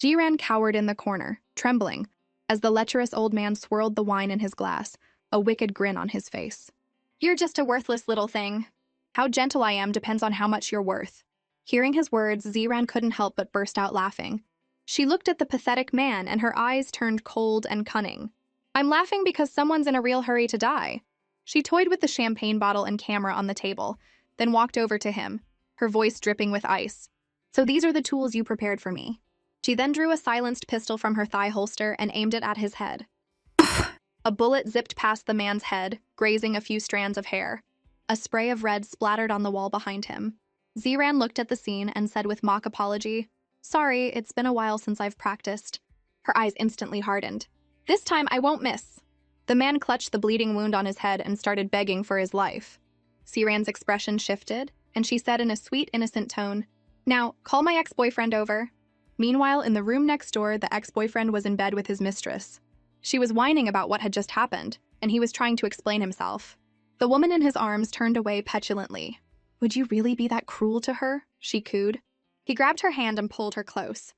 Ziran cowered in the corner, trembling, as the lecherous old man swirled the wine in his glass, a wicked grin on his face. "You're just a worthless little thing. How gentle I am depends on how much you're worth." Hearing his words, Ziran couldn't help but burst out laughing. She looked at the pathetic man, and her eyes turned cold and cunning. "I'm laughing because someone's in a real hurry to die." She toyed with the champagne bottle and camera on the table, then walked over to him, her voice dripping with ice. "So these are the tools you prepared for me." She then drew a silenced pistol from her thigh holster and aimed it at his head. A bullet zipped past the man's head, grazing a few strands of hair. A spray of red splattered on the wall behind him. Ziran looked at the scene and said with mock apology, "Sorry, it's been a while since I've practiced." Her eyes instantly hardened. "This time I won't miss." The man clutched the bleeding wound on his head and started begging for his life. Ziran's expression shifted, and she said in a sweet, innocent tone, "Now, call my ex-boyfriend over." Meanwhile, in the room next door, the ex-boyfriend was in bed with his mistress. She was whining about what had just happened, and he was trying to explain himself. The woman in his arms turned away petulantly. "Would you really be that cruel to her?" she cooed. He grabbed her hand and pulled her close.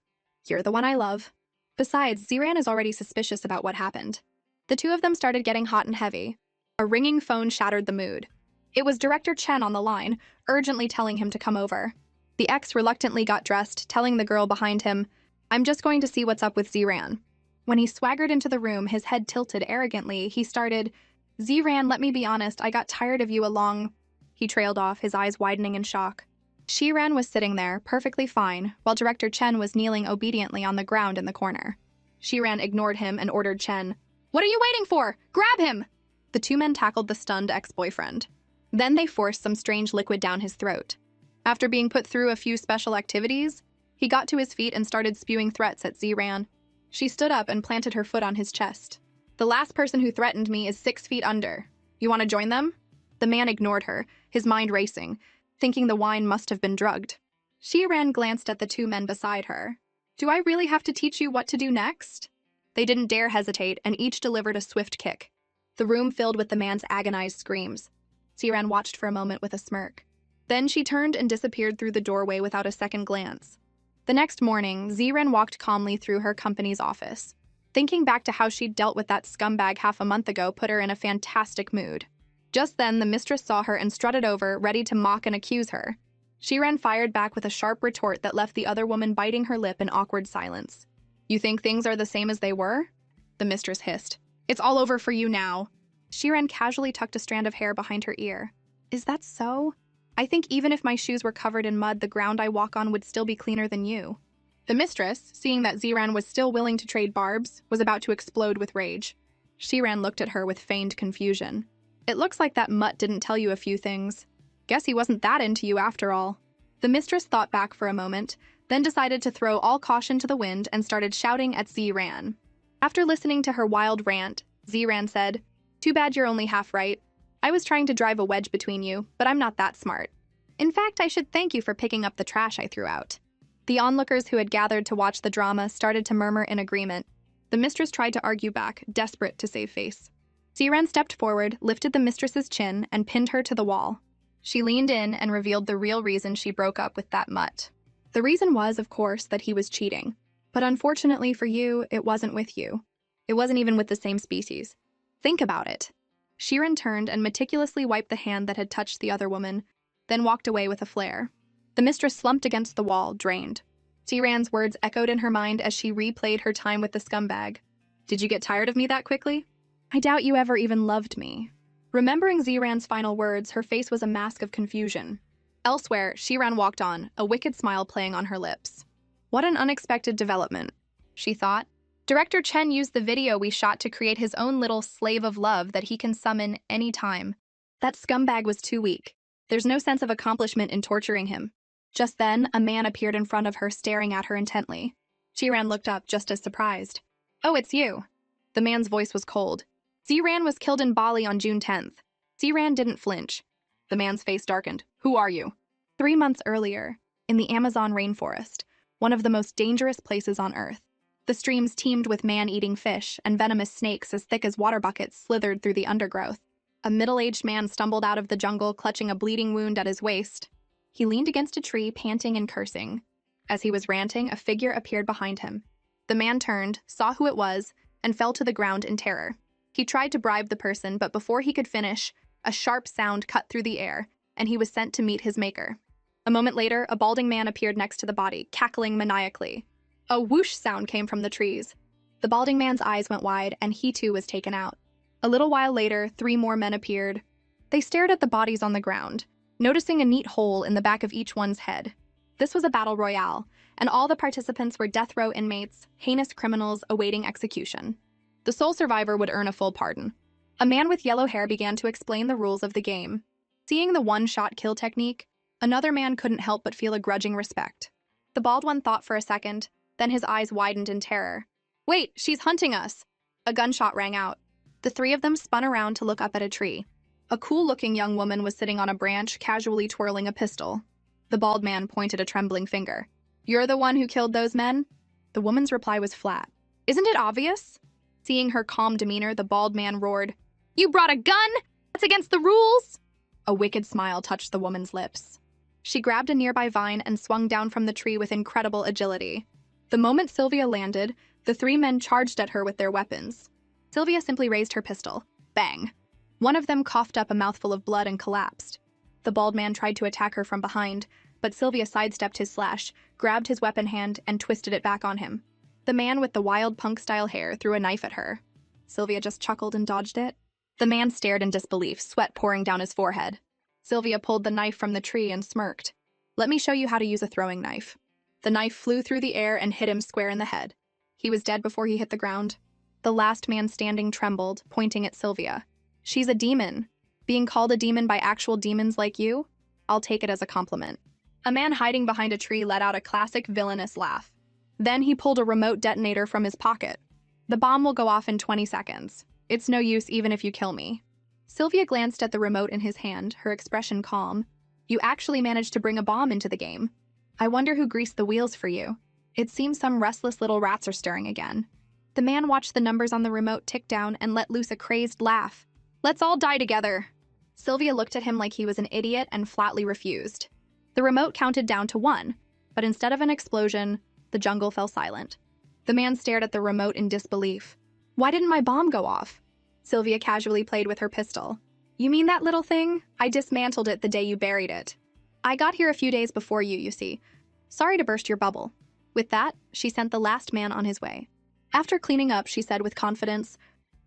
"You're the one I love." Besides, Ziran is already suspicious about what happened. The two of them started getting hot and heavy. A ringing phone shattered the mood. It was Director Chen on the line, urgently telling him to come over. The ex reluctantly got dressed, telling the girl behind him, "I'm just going to see what's up with Ziran." When he swaggered into the room, his head tilted arrogantly, he started, "Ziran, let me be honest, I got tired of you along." He trailed off, his eyes widening in shock. Shiran was sitting there, perfectly fine, while Director Chen was kneeling obediently on the ground in the corner. Shiran ignored him and ordered Chen, "What are you waiting for? Grab him!" The two men tackled the stunned ex-boyfriend. Then they forced some strange liquid down his throat. After being put through a few special activities, he got to his feet and started spewing threats at Ziran. She stood up and planted her foot on his chest. "The last person who threatened me is 6 feet under. You want to join them?" The man ignored her, his mind racing, thinking the wine must have been drugged. Shiran glanced at the two men beside her. "Do I really have to teach you what to do next?" They didn't dare hesitate, and each delivered a swift kick. The room filled with the man's agonized screams. Ziran watched for a moment with a smirk. Then she turned and disappeared through the doorway without a second glance. The next morning, Ziran walked calmly through her company's office. Thinking back to how she'd dealt with that scumbag half a month ago put her in a fantastic mood. Just then, the mistress saw her and strutted over, ready to mock and accuse her. Shiran fired back with a sharp retort that left the other woman biting her lip in awkward silence. "You think things are the same as they were?" the mistress hissed. "It's all over for you now." Shiran casually tucked a strand of hair behind her ear. "Is that so? I think even if my shoes were covered in mud, the ground I walk on would still be cleaner than you." The mistress, seeing that Ziran was still willing to trade barbs, was about to explode with rage. Shiran looked at her with feigned confusion. "It looks like that mutt didn't tell you a few things. Guess he wasn't that into you after all." The mistress thought back for a moment, then decided to throw all caution to the wind and started shouting at Ziran. After listening to her wild rant, Ziran said, "Too bad you're only half right. I was trying to drive a wedge between you, but I'm not that smart. In fact, I should thank you for picking up the trash I threw out." The onlookers who had gathered to watch the drama started to murmur in agreement. The mistress tried to argue back, desperate to save face. Ziran stepped forward, lifted the mistress's chin, and pinned her to the wall. She leaned in and revealed the real reason she broke up with that mutt. The reason was, of course, that he was cheating. But unfortunately for you, it wasn't with you. It wasn't even with the same species. Think about it. Shiran turned and meticulously wiped the hand that had touched the other woman, then walked away with a flare. The mistress slumped against the wall, drained. Ziran's words echoed in her mind as she replayed her time with the scumbag. "Did you get tired of me that quickly? I doubt you ever even loved me." Remembering Ziran's final words, her face was a mask of confusion. Elsewhere, Shiran walked on, a wicked smile playing on her lips. "What an unexpected development," she thought. "Director Chen used the video we shot to create his own little slave of love that he can summon any time. That scumbag was too weak. There's no sense of accomplishment in torturing him." Just then, a man appeared in front of her, staring at her intently. Shiran looked up, just as surprised. "Oh, it's you." The man's voice was cold. "Ziran was killed in Bali on June 10th. Ziran didn't flinch. The man's face darkened. "Who are you?" 3 months earlier, in the Amazon rainforest, one of the most dangerous places on Earth. The streams teemed with man-eating fish, and venomous snakes as thick as water buckets slithered through the undergrowth. A middle-aged man stumbled out of the jungle, clutching a bleeding wound at his waist. He leaned against a tree, panting and cursing. As he was ranting, a figure appeared behind him. The man turned, saw who it was, and fell to the ground in terror. He tried to bribe the person, but before he could finish, a sharp sound cut through the air, and he was sent to meet his maker. A moment later, a balding man appeared next to the body, cackling maniacally. A whoosh sound came from the trees. The balding man's eyes went wide, and he too was taken out. A little while later, 3 more men appeared. They stared at the bodies on the ground, noticing a neat hole in the back of each one's head. This was a battle royale, and all the participants were death row inmates, heinous criminals awaiting execution. The sole survivor would earn a full pardon. A man with yellow hair began to explain the rules of the game. Seeing the one-shot kill technique, another man couldn't help but feel a grudging respect. The bald one thought for a second, then his eyes widened in terror. "Wait, she's hunting us!" A gunshot rang out. The 3 of them spun around to look up at a tree. A cool-looking young woman was sitting on a branch, casually twirling a pistol. The bald man pointed a trembling finger. "You're the one who killed those men?" The woman's reply was flat. "Isn't it obvious?" Seeing her calm demeanor, the bald man roared, "You brought a gun? That's against the rules!" A wicked smile touched the woman's lips. She grabbed a nearby vine and swung down from the tree with incredible agility. The moment Sylvia landed, the 3 men charged at her with their weapons. Sylvia simply raised her pistol. Bang! One of them coughed up a mouthful of blood and collapsed. The bald man tried to attack her from behind, but Sylvia sidestepped his slash, grabbed his weapon hand, and twisted it back on him. The man with the wild punk-style hair threw a knife at her. Sylvia just chuckled and dodged it. The man stared in disbelief, sweat pouring down his forehead. Sylvia pulled the knife from the tree and smirked. "Let me show you how to use a throwing knife." The knife flew through the air and hit him square in the head. He was dead before he hit the ground. The last man standing trembled, pointing at Sylvia. "She's a demon. Being called a demon by actual demons like you? I'll take it as a compliment." A man hiding behind a tree let out a classic villainous laugh. Then he pulled a remote detonator from his pocket. "The bomb will go off in 20 seconds. It's no use even if you kill me." Sylvia glanced at the remote in his hand, her expression calm. "You actually managed to bring a bomb into the game. I wonder who greased the wheels for you. It seems some restless little rats are stirring again." The man watched the numbers on the remote tick down and let loose a crazed laugh. "Let's all die together." Sylvia looked at him like he was an idiot and flatly refused. The remote counted down to 1, but instead of an explosion, the jungle fell silent. The man stared at the remote in disbelief. "Why didn't my bomb go off?" Sylvia casually played with her pistol. "You mean that little thing? I dismantled it the day you buried it. I got here a few days before you see. Sorry to burst your bubble." With that, she sent the last man on his way. After cleaning up, she said with confidence,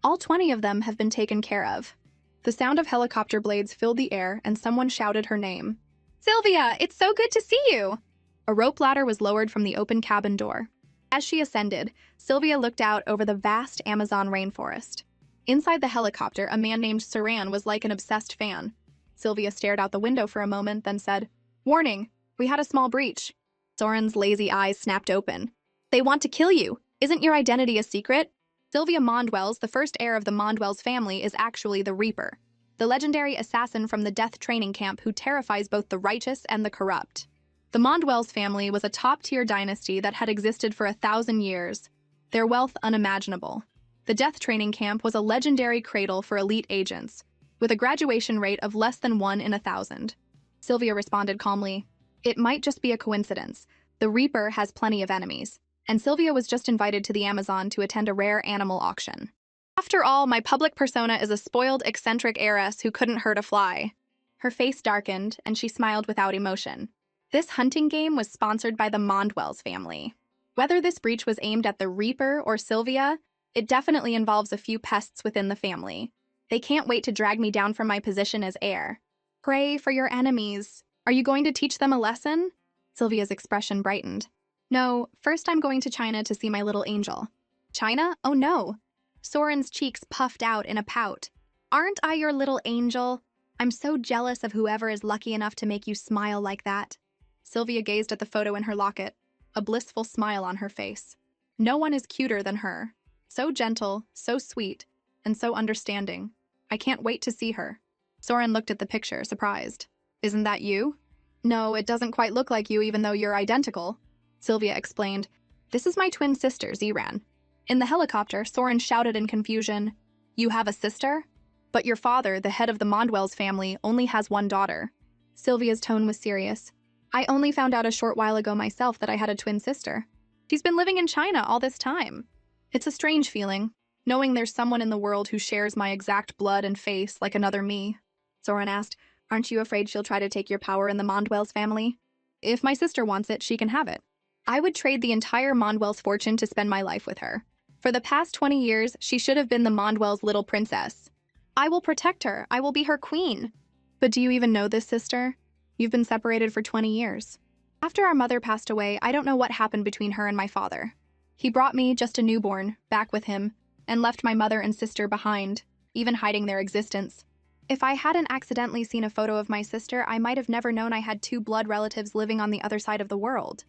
"All 20 of them have been taken care of." The sound of helicopter blades filled the air and someone shouted her name. "Sylvia, it's so good to see you!" A rope ladder was lowered from the open cabin door. As she ascended, Sylvia looked out over the vast Amazon rainforest. Inside the helicopter, a man named Saran was like an obsessed fan. Sylvia stared out the window for a moment, then said, "Warning, we had a small breach." Soren's lazy eyes snapped open. "They want to kill you. Isn't your identity a secret?" Sylvia Mondwells, the first heir of the Mondwells family, is actually the Reaper, the legendary assassin from the death training camp who terrifies both the righteous and the corrupt. The Mondwells family was a top-tier dynasty that had existed for 1,000 years, their wealth unimaginable. The death training camp was a legendary cradle for elite agents, with a graduation rate of less than 1 in 1,000. Sylvia responded calmly, "It might just be a coincidence. The Reaper has plenty of enemies." And Sylvia was just invited to the Amazon to attend a rare animal auction. "After all, my public persona is a spoiled, eccentric heiress who couldn't hurt a fly." Her face darkened, and she smiled without emotion. This hunting game was sponsored by the Mondwells family. Whether this breach was aimed at the Reaper or Sylvia, it definitely involves a few pests within the family. They can't wait to drag me down from my position as heir. "Pray for your enemies. Are you going to teach them a lesson?" Sylvia's expression brightened. "No, first I'm going to China to see my little angel." "China? Oh no." Soren's cheeks puffed out in a pout. "Aren't I your little angel? I'm so jealous of whoever is lucky enough to make you smile like that." Sylvia gazed at the photo in her locket, a blissful smile on her face. No one is cuter than her. So gentle, so sweet, and so understanding. I can't wait to see her. Soren looked at the picture, surprised. "Isn't that you?" "No, it doesn't quite look like you even though you're identical." Sylvia explained, "This is my twin sister, Ziran." In the helicopter, Soren shouted in confusion, "You have a sister? But your father, the head of the Mondwells family, only has 1 daughter." Sylvia's tone was serious. "I only found out a short while ago myself that I had a twin sister." She's been living in China all this time. It's a strange feeling, knowing there's someone in the world who shares my exact blood and face like another me. Soren asked, aren't you afraid she'll try to take your power in the Mondwell's family? If my sister wants it, she can have it. I would trade the entire Mondwell's fortune to spend my life with her. For the past 20 years, she should have been the Mondwell's little princess. I will protect her. I will be her queen. But do you even know this, sister? You've been separated for 20 years. After our mother passed away, I don't know what happened between her and my father. He brought me, just a newborn, back with him, and left my mother and sister behind, even hiding their existence. If I hadn't accidentally seen a photo of my sister, I might have never known I had two blood relatives living on the other side of the world.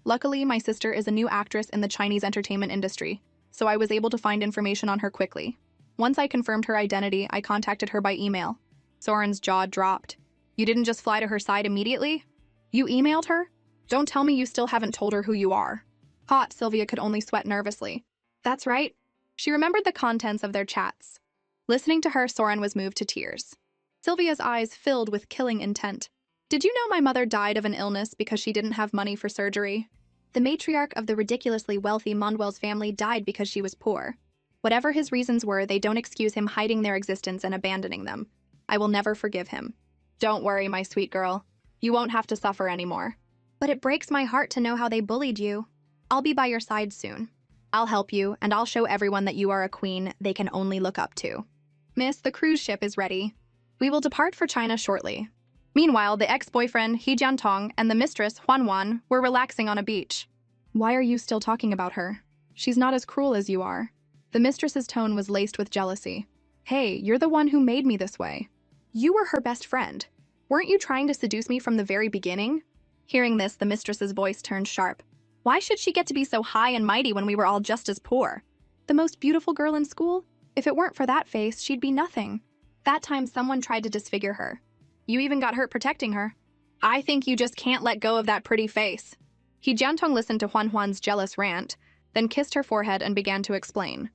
Luckily, my sister is a new actress in the Chinese entertainment industry, so I was able to find information on her quickly. Once I confirmed her identity, I contacted her by email. Soren's jaw dropped. You didn't just fly to her side immediately? You emailed her? Don't tell me you still haven't told her who you are. Hot, Sylvia could only sweat nervously. That's right. She remembered the contents of their chats. Listening to her, Soren was moved to tears. Sylvia's eyes filled with killing intent. Did you know my mother died of an illness because she didn't have money for surgery? The matriarch of the ridiculously wealthy Mondwell's family died because she was poor. Whatever his reasons were, they don't excuse him hiding their existence and abandoning them. I will never forgive him. Don't worry, my sweet girl. You won't have to suffer anymore. But it breaks my heart to know how they bullied you. I'll be by your side soon. I'll help you, and I'll show everyone that you are a queen they can only look up to. Miss, the cruise ship is ready. We will depart for China shortly. Meanwhile, the ex-boyfriend, He Jiantong, and the mistress, Huan, were relaxing on a beach. Why are you still talking about her? She's not as cruel as you are. The mistress's tone was laced with jealousy. Hey, you're the one who made me this way. You were her best friend. Weren't you trying to seduce me from the very beginning? Hearing this, the mistress's voice turned sharp. Why should she get to be so high and mighty when we were all just as poor? The most beautiful girl in school? If it weren't for that face, she'd be nothing. That time someone tried to disfigure her. You even got hurt protecting her. I think you just can't let go of that pretty face. He Jiantong listened to Huan's jealous rant, then kissed her forehead and began to explain.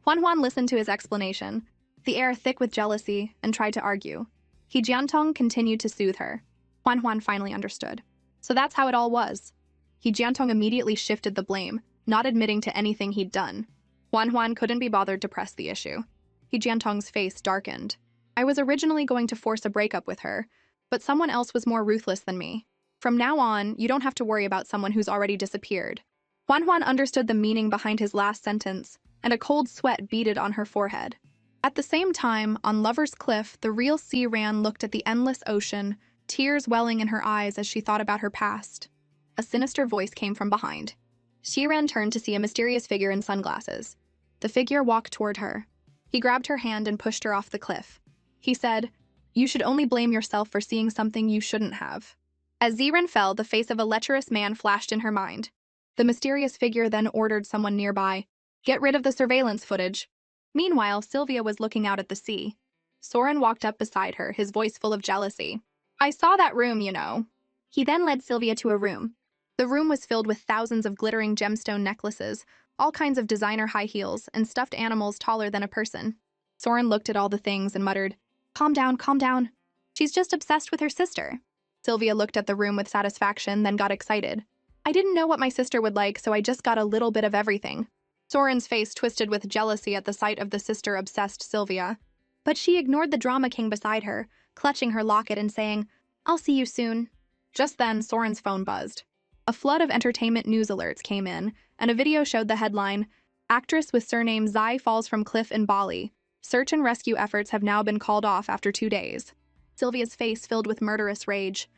Huan listened to his explanation, the air thick with jealousy, and tried to argue. He Jiantong continued to soothe her. Huan finally understood. So that's how it all was. He Jiantong immediately shifted the blame, not admitting to anything he'd done. Huan couldn't be bothered to press the issue. He Jiantong's face darkened. I was originally going to force a breakup with her, but someone else was more ruthless than me. From now on, you don't have to worry about someone who's already disappeared. Huan understood the meaning behind his last sentence, and a cold sweat beaded on her forehead. At the same time, on Lover's Cliff, the real Sea Ran looked at the endless ocean, tears welling in her eyes as she thought about her past. A sinister voice came from behind. Shiran turned to see a mysterious figure in sunglasses. The figure walked toward her. He grabbed her hand and pushed her off the cliff. He said, "You should only blame yourself for seeing something you shouldn't have." As Ziran fell, the face of a lecherous man flashed in her mind. The mysterious figure then ordered someone nearby, "Get rid of the surveillance footage." Meanwhile, Sylvia was looking out at the sea. Soren walked up beside her, his voice full of jealousy. "I saw that room, you know." He then led Sylvia to a room. The room was filled with thousands of glittering gemstone necklaces, all kinds of designer high heels, and stuffed animals taller than a person. Soren looked at all the things and muttered, calm down. She's just obsessed with her sister." Sylvia looked at the room with satisfaction, then got excited. "I didn't know what my sister would like, so I just got a little bit of everything." Soren's face twisted with jealousy at the sight of the sister-obsessed Sylvia. But she ignored the drama king beside her, clutching her locket and saying, "I'll see you soon." Just then, Soren's phone buzzed. A flood of entertainment news alerts came in, and a video showed the headline, "Actress with surname Zai falls from cliff in Bali. Search and rescue efforts have now been called off after 2 days." Sylvia's face filled with murderous rage.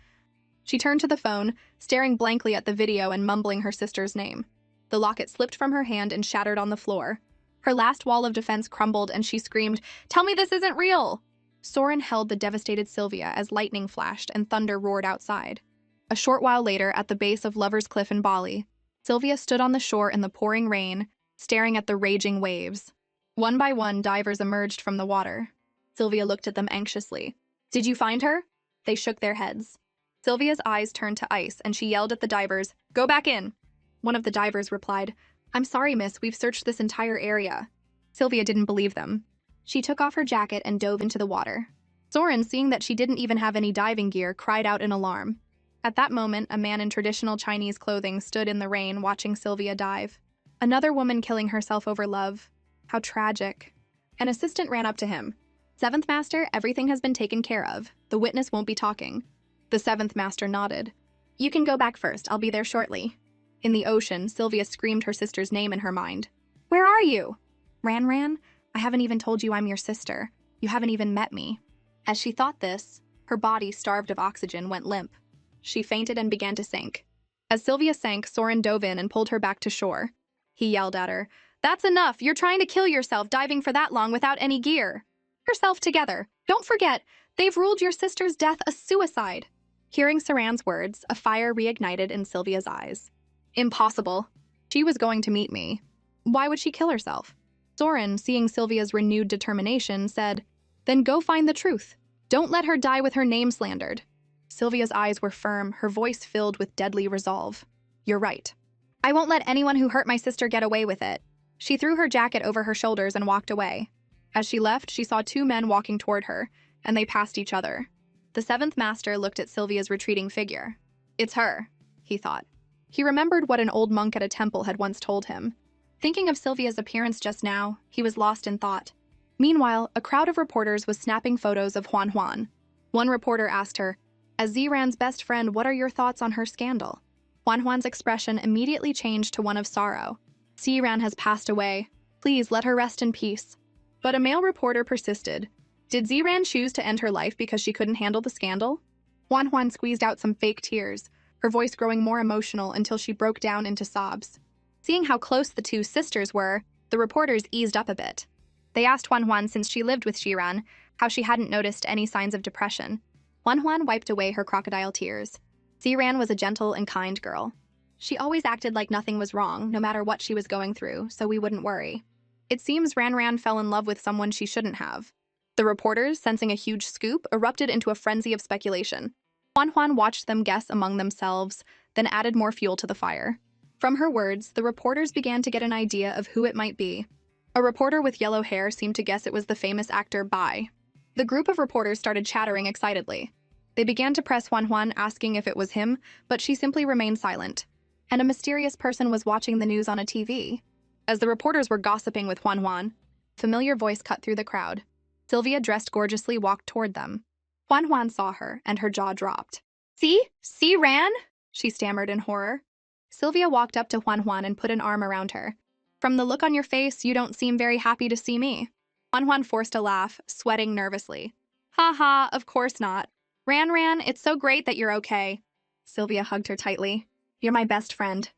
She turned to the phone, staring blankly at the video and mumbling her sister's name. The locket slipped from her hand and shattered on the floor. Her last wall of defense crumbled and she screamed, "Tell me this isn't real!" Soren held the devastated Sylvia as lightning flashed and thunder roared outside. A short while later, at the base of Lover's Cliff in Bali, Sylvia stood on the shore in the pouring rain, staring at the raging waves. One by one, divers emerged from the water. Sylvia looked at them anxiously. "Did you find her?" They shook their heads. Sylvia's eyes turned to ice and she yelled at the divers, "Go back in!" One of the divers replied, "I'm sorry, miss, we've searched this entire area." Sylvia didn't believe them. She took off her jacket and dove into the water. Soren, seeing that she didn't even have any diving gear, cried out in alarm. At that moment, a man in traditional Chinese clothing stood in the rain watching Sylvia dive. Another woman killing herself over love. How tragic. An assistant ran up to him. "Seventh Master, everything has been taken care of. The witness won't be talking." The Seventh Master nodded. "You can go back first. I'll be there shortly." In the ocean, Sylvia screamed her sister's name in her mind. "Where are you?" "Ran, I haven't even told you I'm your sister. You haven't even met me." As she thought this, her body, starved of oxygen, went limp. She fainted and began to sink. As Sylvia sank, Soren dove in and pulled her back to shore. He yelled at her, "That's enough! You're trying to kill yourself diving for that long without any gear. Get yourself together. Don't forget, they've ruled your sister's death a suicide." Hearing Soren's words, a fire reignited in Sylvia's eyes. Impossible. She was going to meet me. Why would she kill herself? Soren, seeing Sylvia's renewed determination, said, "Then go find the truth. Don't let her die with her name slandered." Sylvia's eyes were firm, her voice filled with deadly resolve. "You're right. I won't let anyone who hurt my sister get away with it." She threw her jacket over her shoulders and walked away. As she left, she saw two men walking toward her, and they passed each other. The Seventh Master looked at Sylvia's retreating figure. "It's her," he thought. He remembered what an old monk at a temple had once told him. Thinking of Sylvia's appearance just now, he was lost in thought. Meanwhile, a crowd of reporters was snapping photos of Huan. One reporter asked her, "As Ziran's best friend, what are your thoughts on her scandal?" Huan's expression immediately changed to one of sorrow. "Ziran has passed away. Please let her rest in peace." But a male reporter persisted. Did Ziran choose to end her life because she couldn't handle the scandal? Huan squeezed out some fake tears, her voice growing more emotional until she broke down into sobs. Seeing how close the two sisters were, the reporters eased up a bit. They asked Huan, since she lived with Ziran, how she hadn't noticed any signs of depression. Huan wiped away her crocodile tears. Ziran was a gentle and kind girl. She always acted like nothing was wrong, no matter what she was going through, so we wouldn't worry. It seems Ran fell in love with someone she shouldn't have. The reporters, sensing a huge scoop, erupted into a frenzy of speculation. Huan watched them guess among themselves, then added more fuel to the fire. From her words, the reporters began to get an idea of who it might be. A reporter with yellow hair seemed to guess it was the famous actor Bai. The group of reporters started chattering excitedly. They began to press Huan, asking if it was him, but she simply remained silent. And a mysterious person was watching the news on a TV. As the reporters were gossiping with Huan, a familiar voice cut through the crowd. Sylvia, dressed gorgeously, walked toward them. Huan saw her, and her jaw dropped. See, Ran?" she stammered in horror. Sylvia walked up to Huan and put an arm around her. "From the look on your face, you don't seem very happy to see me." Huan forced a laugh, sweating nervously. "Ha ha, of course not. Ran, it's so great that you're okay." Sylvia hugged her tightly. "You're my best friend."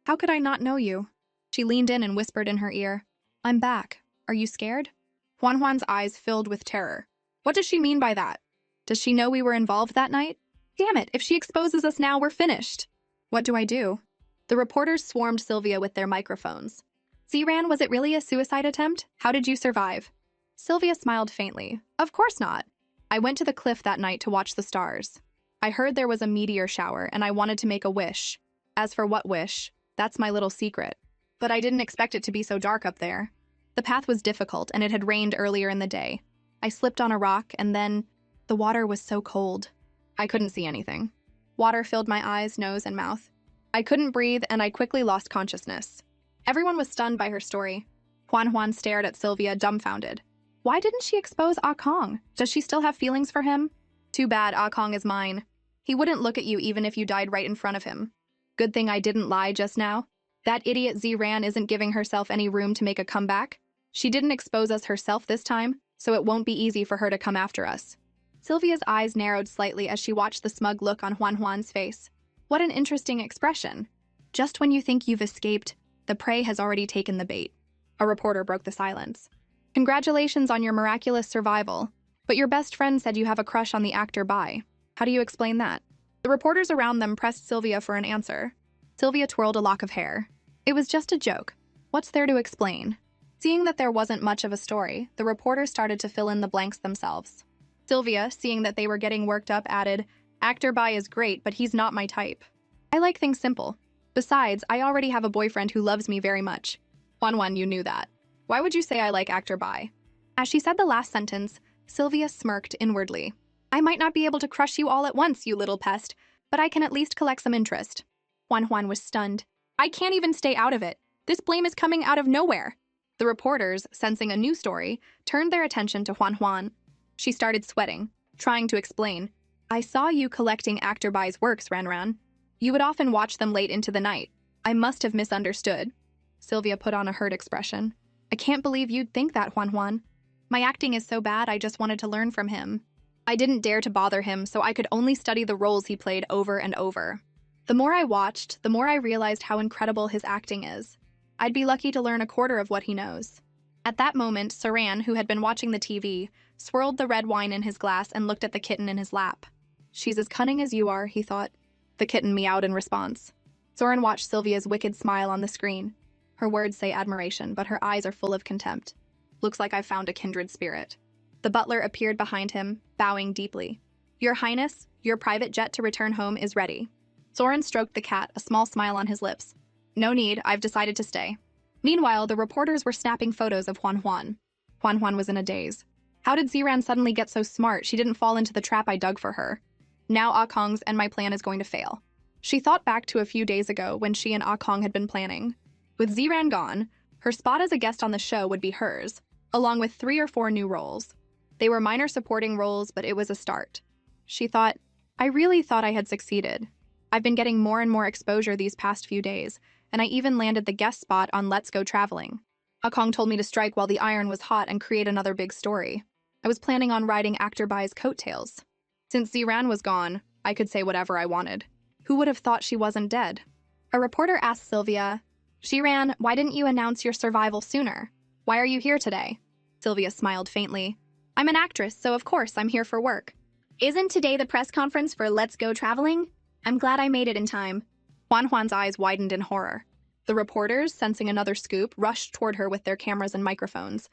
"How could I not know you?" She leaned in and whispered in her ear. "I'm back. Are you scared?" Huan's eyes filled with terror. What does she mean by that? Does she know we were involved that night? Damn it, if she exposes us now, we're finished. What do I do? The reporters swarmed Sylvia with their microphones. "Ziran, was it really a suicide attempt? How did you survive?" Sylvia smiled faintly. "Of course not. I went to the cliff that night to watch the stars. I heard there was a meteor shower, and I wanted to make a wish. As for what wish, that's my little secret. But I didn't expect it to be so dark up there. The path was difficult, and it had rained earlier in the day. I slipped on a rock, and then the water was so cold. I couldn't see anything. Water filled my eyes, nose, and mouth. I couldn't breathe, and I quickly lost consciousness." Everyone was stunned by her story. Huan stared at Sylvia, dumbfounded. Why didn't she expose Ah Kong? Does she still have feelings for him? Too bad Ah Kong is mine. He wouldn't look at you even if you died right in front of him. Good thing I didn't lie just now. That idiot Ziran isn't giving herself any room to make a comeback. She didn't expose us herself this time, so it won't be easy for her to come after us. Sylvia's eyes narrowed slightly as she watched the smug look on Huan's face. What an interesting expression. Just when you think you've escaped, the prey has already taken the bait. A reporter broke the silence. "Congratulations on your miraculous survival, but your best friend said you have a crush on the actor Bai. How do you explain that?" The reporters around them pressed Sylvia for an answer. Sylvia twirled a lock of hair. "It was just a joke. What's there to explain?" Seeing that there wasn't much of a story, the reporters started to fill in the blanks themselves. Sylvia, seeing that they were getting worked up, added, "Actor Bai is great, but he's not my type. I like things simple. Besides, I already have a boyfriend who loves me very much." Huan, you knew that. Why would you say I like actor Bai? As she said the last sentence, Sylvia smirked inwardly. "I might not be able to crush you all at once, you little pest, but I can at least collect some interest. Juan was stunned. I can't even stay out of it. This blame is coming out of nowhere. The reporters, sensing a new story, turned their attention to Juan. She started sweating, trying to explain. I saw you collecting Actor Bai's works, Ranran. You would often watch them late into the night. I must have misunderstood. Sylvia put on a hurt expression. I can't believe you'd think that, Juan. My acting is so bad, I just wanted to learn from him. I didn't dare to bother him, so I could only study the roles he played over and over. The more I watched, the more I realized how incredible his acting is. I'd be lucky to learn a quarter of what he knows. At that moment, Saran, who had been watching the TV, swirled the red wine in his glass and looked at the kitten in his lap. She's as cunning as you are, he thought. The kitten meowed in response. Soren watched Sylvia's wicked smile on the screen. Her words say admiration, but her eyes are full of contempt. Looks like I've found a kindred spirit. The butler appeared behind him, bowing deeply. Your Highness, your private jet to return home is ready. Soren stroked the cat, a small smile on his lips. No need, I've decided to stay. Meanwhile, the reporters were snapping photos of Juan. Juan was in a daze. How did Ziran suddenly get so smart she didn't fall into the trap I dug for her? Now Akong's and my plan is going to fail. She thought back to a few days ago when she and Akong had been planning. With Ziran gone, her spot as a guest on the show would be hers, along with 3 or 4 new roles. They were minor supporting roles, but it was a start. She thought, I really thought I had succeeded. I've been getting more and more exposure these past few days, and I even landed the guest spot on Let's Go Traveling. Akong told me to strike while the iron was hot and create another big story. I was planning on riding Actor Bai's coattails. Since Ziran was gone, I could say whatever I wanted. Who would have thought she wasn't dead? A reporter asked Sylvia, Ziran, why didn't you announce your survival sooner? Why are you here today? Sylvia smiled faintly. I'm an actress, so of course I'm here for work. Isn't today the press conference for Let's Go Traveling? I'm glad I made it in time. Juan's eyes widened in horror. The reporters, sensing another scoop, rushed toward her with their cameras and microphones.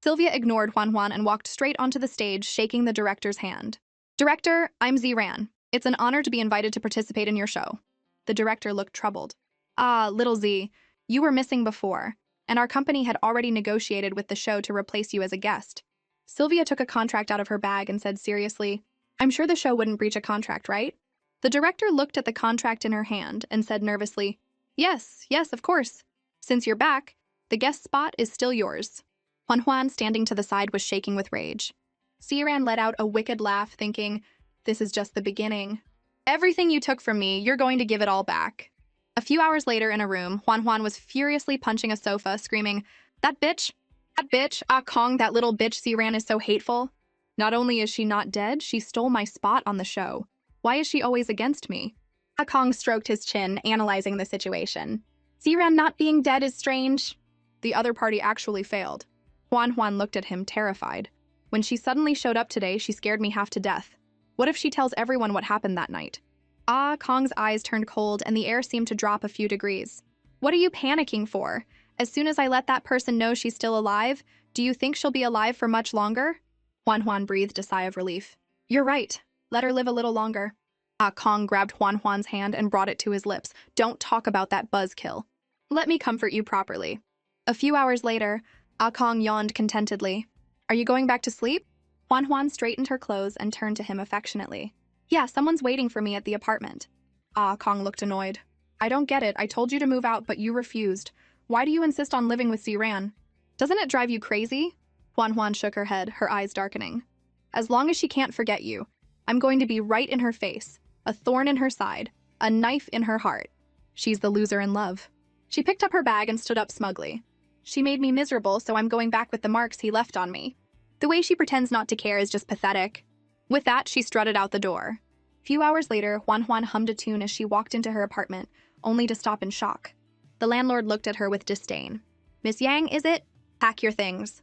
Sylvia ignored Juan and walked straight onto the stage, shaking the director's hand. Director, I'm Ziran. It's an honor to be invited to participate in your show. The director looked troubled. Ah, little Z, you were missing before, and our company had already negotiated with the show to replace you as a guest. Sylvia took a contract out of her bag and said seriously, I'm sure the show wouldn't breach a contract, right? The director looked at the contract in her hand and said nervously, Yes, of course. Since you're back, the guest spot is still yours. Juan, standing to the side, was shaking with rage. Ziran let out a wicked laugh, thinking, This is just the beginning. Everything you took from me, you're going to give it all back. A few hours later in a room, Juan was furiously punching a sofa, screaming, That bitch, Kong, that little bitch Ziran is so hateful. Not only is she not dead, she stole my spot on the show. Why is she always against me? Kong stroked his chin, analyzing the situation. Ziran not being dead is strange. The other party actually failed. Juan looked at him, terrified. When she suddenly showed up today, she scared me half to death. What if she tells everyone what happened that night? Kong's eyes turned cold and the air seemed to drop a few degrees. What are you panicking for? As soon as I let that person know she's still alive, do you think she'll be alive for much longer? Juan breathed a sigh of relief. You're right. Let her live a little longer. Kong grabbed Juan's hand and brought it to his lips. Don't talk about that buzzkill. Let me comfort you properly. A few hours later, Kong yawned contentedly. Are you going back to sleep? Juan straightened her clothes and turned to him affectionately. Yeah, someone's waiting for me at the apartment. Kong looked annoyed. I don't get it. I told you to move out, but you refused. Why do you insist on living with Ziran? Doesn't it drive you crazy? Juan shook her head, her eyes darkening. As long as she can't forget you, I'm going to be right in her face, a thorn in her side, a knife in her heart. She's the loser in love. She picked up her bag and stood up smugly. She made me miserable, so I'm going back with the marks he left on me. The way she pretends not to care is just pathetic. With that, she strutted out the door. A few hours later, Juan hummed a tune as she walked into her apartment, only to stop in shock. The landlord looked at her with disdain. Miss Yang, is it? Pack your things.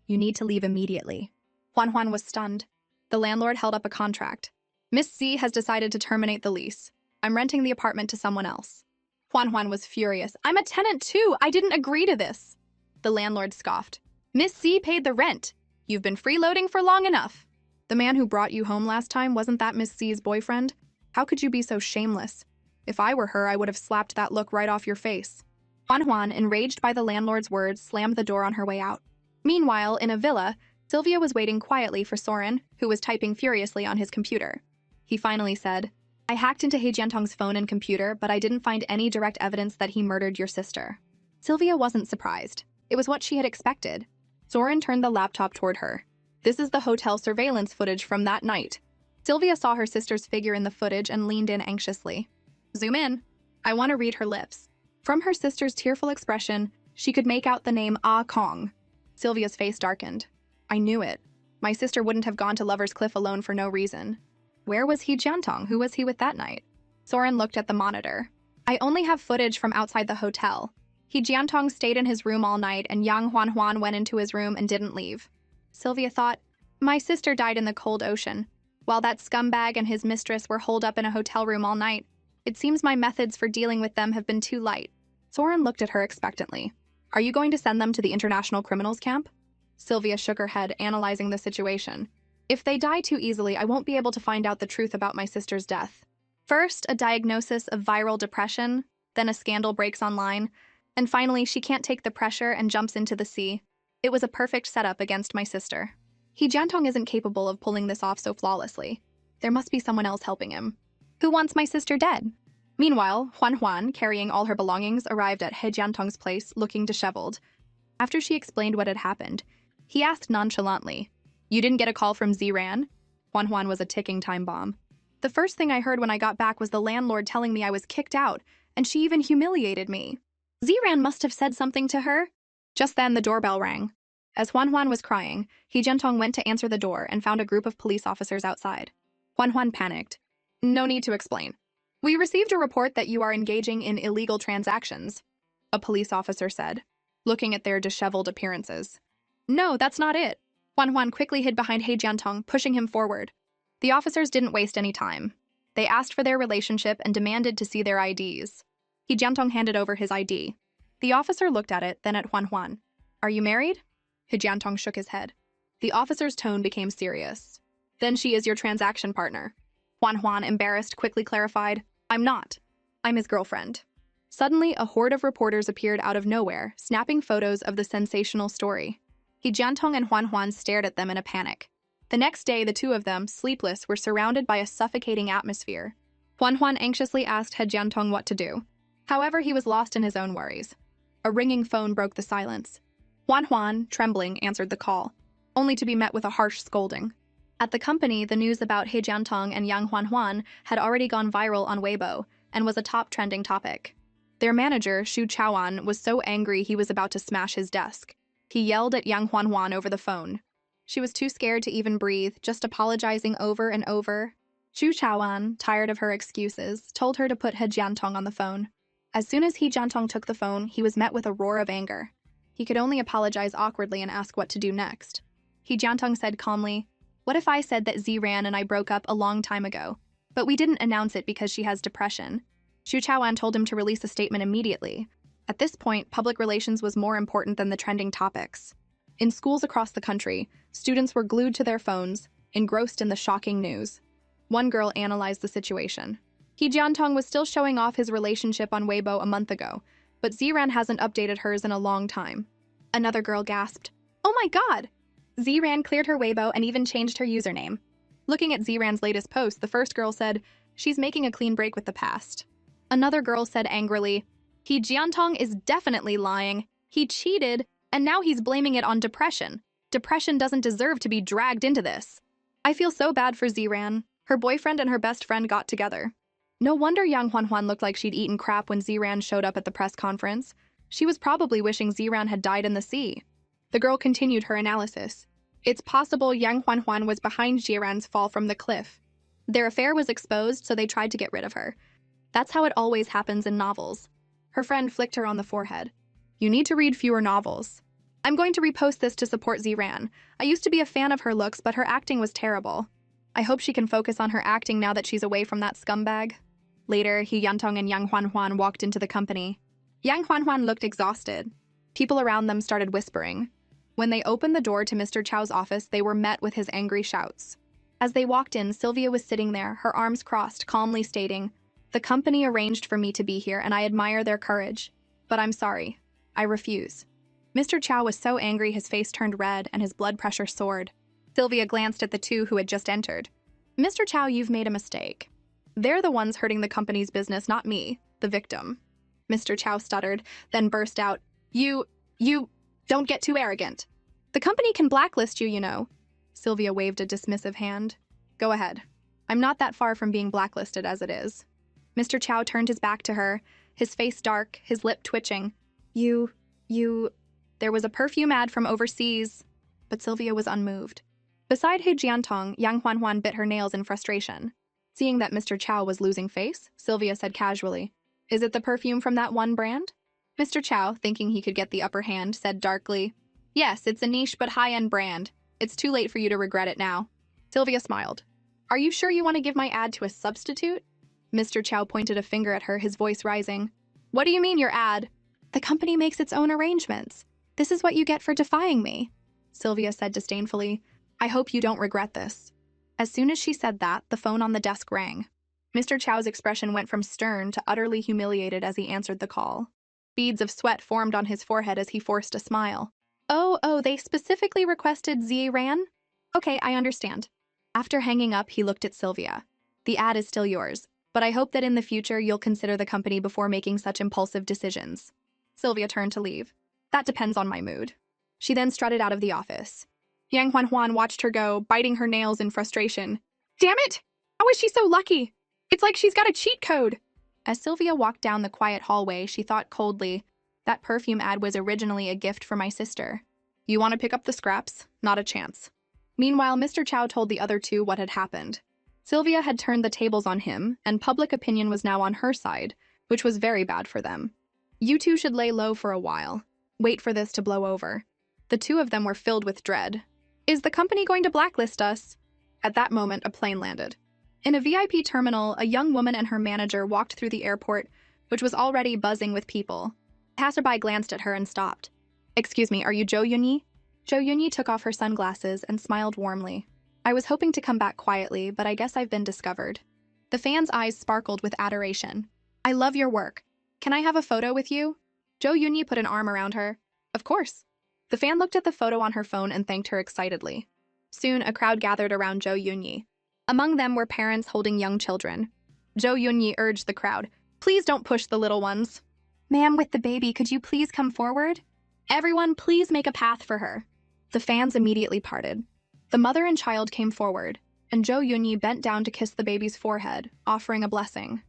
You need to leave immediately. Juan was stunned. The landlord held up a contract. Miss Z has decided to terminate the lease. I'm renting the apartment to someone else. Juan was furious. I'm a tenant too. I didn't agree to this. The landlord scoffed. Miss Z paid the rent. You've been freeloading for long enough. The man who brought you home last time, wasn't that Miss Z's boyfriend? How could you be so shameless? If I were her, I would have slapped that look right off your face. Juan, enraged by the landlord's words, slammed the door on her way out. Meanwhile, in a villa, Sylvia was waiting quietly for Soren, who was typing furiously on his computer. He finally said, I hacked into He Jiantong's phone and computer, but I didn't find any direct evidence that he murdered your sister. Sylvia wasn't surprised. It was what she had expected. Soren turned the laptop toward her. This is the hotel surveillance footage from that night. Sylvia saw her sister's figure in the footage and leaned in anxiously. Zoom in. I want to read her lips. From her sister's tearful expression, she could make out the name Ah Kong. Sylvia's face darkened. I knew it. My sister wouldn't have gone to Lover's Cliff alone for no reason. Where was He Jiantong? Who was he with that night? Soren looked at the monitor. I only have footage from outside the hotel. He Jiantong stayed in his room all night and Yang Huan went into his room and didn't leave. Sylvia thought, my sister died in the cold ocean, while that scumbag and his mistress were holed up in a hotel room all night. It seems my methods for dealing with them have been too light. Soren looked at her expectantly. Are you going to send them to the international criminals camp? Sylvia shook her head, analyzing the situation. If they die too easily, I won't be able to find out the truth about my sister's death. First, a diagnosis of viral depression, then a scandal breaks online, and finally, she can't take the pressure and jumps into the sea. It was a perfect setup against my sister. He Jiantong isn't capable of pulling this off so flawlessly. There must be someone else helping him. Who wants my sister dead? Meanwhile, Huan, carrying all her belongings, arrived at He Jiantong's place, looking disheveled. After she explained what had happened, he asked nonchalantly, You didn't get a call from Ziran? Huan was a ticking time bomb. The first thing I heard when I got back was the landlord telling me I was kicked out, and she even humiliated me. Ziran must have said something to her. Just then, the doorbell rang. As Huan was crying, He Jiantong went to answer the door and found a group of police officers outside. Huan panicked. No need to explain. We received a report that you are engaging in illegal transactions, a police officer said, looking at their disheveled appearances. No, that's not it. Huan quickly hid behind He Jiantong, pushing him forward. The officers didn't waste any time. They asked for their relationship and demanded to see their IDs. He Jiantong handed over his ID. The officer looked at it, then at Huan. Are you married? He Jiantong shook his head. The officer's tone became serious. Then she is your transaction partner. Huan, embarrassed, quickly clarified, I'm not. I'm his girlfriend. Suddenly, a horde of reporters appeared out of nowhere, snapping photos of the sensational story. He Jiantong and Huan stared at them in a panic. The next day, the two of them, sleepless, were surrounded by a suffocating atmosphere. Huan anxiously asked He Jiantong what to do. However, he was lost in his own worries. A ringing phone broke the silence. Huan, trembling, answered the call, only to be met with a harsh scolding. At the company, the news about He Jiantong and Yang Huan had already gone viral on Weibo and was a top trending topic. Their manager, Xu Chaoan, was so angry he was about to smash his desk. He yelled at Yang Huan over the phone. She was too scared to even breathe, just apologizing over and over. Xu Chaoan, tired of her excuses, told her to put He Jiantong on the phone. As soon as He Jiantong took the phone, he was met with a roar of anger. He could only apologize awkwardly and ask what to do next. He Jiantong said calmly, What if I said that Ziran and I broke up a long time ago, but we didn't announce it because she has depression? Xu Chaoan told him to release a statement immediately. At this point, public relations was more important than the trending topics. In schools across the country, students were glued to their phones, engrossed in the shocking news. One girl analyzed the situation. He Jiantong was still showing off his relationship on Weibo a month ago, but Ziran hasn't updated hers in a long time. Another girl gasped, Oh my god! Ziran cleared her Weibo and even changed her username. Looking at Ziran's latest post, the first girl said, She's making a clean break with the past. Another girl said angrily, He Jiantong is definitely lying. He cheated, and now he's blaming it on depression. Depression doesn't deserve to be dragged into this. I feel so bad for Ziran. Her boyfriend and her best friend got together. No wonder Yang Huan looked like she'd eaten crap when Ziran showed up at the press conference. She was probably wishing Ziran had died in the sea. The girl continued her analysis. It's possible Yang Huan was behind Ziran's fall from the cliff. Their affair was exposed, so they tried to get rid of her. That's how it always happens in novels. Her friend flicked her on the forehead. You need to read fewer novels. I'm going to repost this to support Ziran. I used to be a fan of her looks, but her acting was terrible. I hope she can focus on her acting now that she's away from that scumbag. Later, He Jiantong and Yang Huan walked into the company. Yang Huan looked exhausted. People around them started whispering. When they opened the door to Mr. Chow's office, they were met with his angry shouts. As they walked in, Sylvia was sitting there, her arms crossed, calmly stating, The company arranged for me to be here, and I admire their courage. But I'm sorry. I refuse. Mr. Chow was so angry his face turned red and his blood pressure soared. Sylvia glanced at the two who had just entered. Mr. Chow, you've made a mistake. They're the ones hurting the company's business, not me, the victim. Mr. Chow stuttered, then burst out, You, don't get too arrogant. The company can blacklist you, you know. Sylvia waved a dismissive hand. Go ahead. I'm not that far from being blacklisted as it is. Mr. Chow turned his back to her, his face dark, his lip twitching. There was a perfume ad from overseas. But Sylvia was unmoved. Beside He Jiantong, Yang Huanhuan bit her nails in frustration. Seeing that Mr. Chow was losing face, Sylvia said casually, Is it the perfume from that one brand? Mr. Chow, thinking he could get the upper hand, said darkly, Yes, it's a niche but high-end brand. It's too late for you to regret it now. Sylvia smiled. Are you sure you want to give my ad to a substitute? Mr. Chow pointed a finger at her, his voice rising. What do you mean, your ad? The company makes its own arrangements. This is what you get for defying me. Sylvia said disdainfully, I hope you don't regret this. As soon as she said that, the phone on the desk rang. Mr. Chow's expression went from stern to utterly humiliated as he answered the call. Beads of sweat formed on his forehead as he forced a smile. Oh, they specifically requested Ran? Okay, I understand. After hanging up, he looked at Sylvia. The ad is still yours, but I hope that in the future you'll consider the company before making such impulsive decisions. Sylvia turned to leave. That depends on my mood. She then strutted out of the office. Yang Huanhuan watched her go, biting her nails in frustration. Damn it! How is she so lucky? It's like she's got a cheat code. As Sylvia walked down the quiet hallway, she thought coldly, that perfume ad was originally a gift for my sister. You want to pick up the scraps? Not a chance. Meanwhile, Mr. Chow told the other two what had happened. Sylvia had turned the tables on him, and public opinion was now on her side, which was very bad for them. You two should lay low for a while. Wait for this to blow over. The two of them were filled with dread. Is the company going to blacklist us? At that moment, a plane landed. In a VIP terminal, a young woman and her manager walked through the airport, which was already buzzing with people. A passerby glanced at her and stopped. Excuse me, are you Zhou Yunyi? Zhou Yunyi took off her sunglasses and smiled warmly. I was hoping to come back quietly, but I guess I've been discovered. The fan's eyes sparkled with adoration. I love your work. Can I have a photo with you? Zhou Yunyi put an arm around her. Of course. The fan looked at the photo on her phone and thanked her excitedly. Soon, a crowd gathered around Zhou Yunyi. Among them were parents holding young children. Zhou Yunyi urged the crowd, Please don't push the little ones. Ma'am with the baby, could you please come forward? Everyone, please make a path for her. The fans immediately parted. The mother and child came forward, and Zhou Yunyi bent down to kiss the baby's forehead, offering a blessing.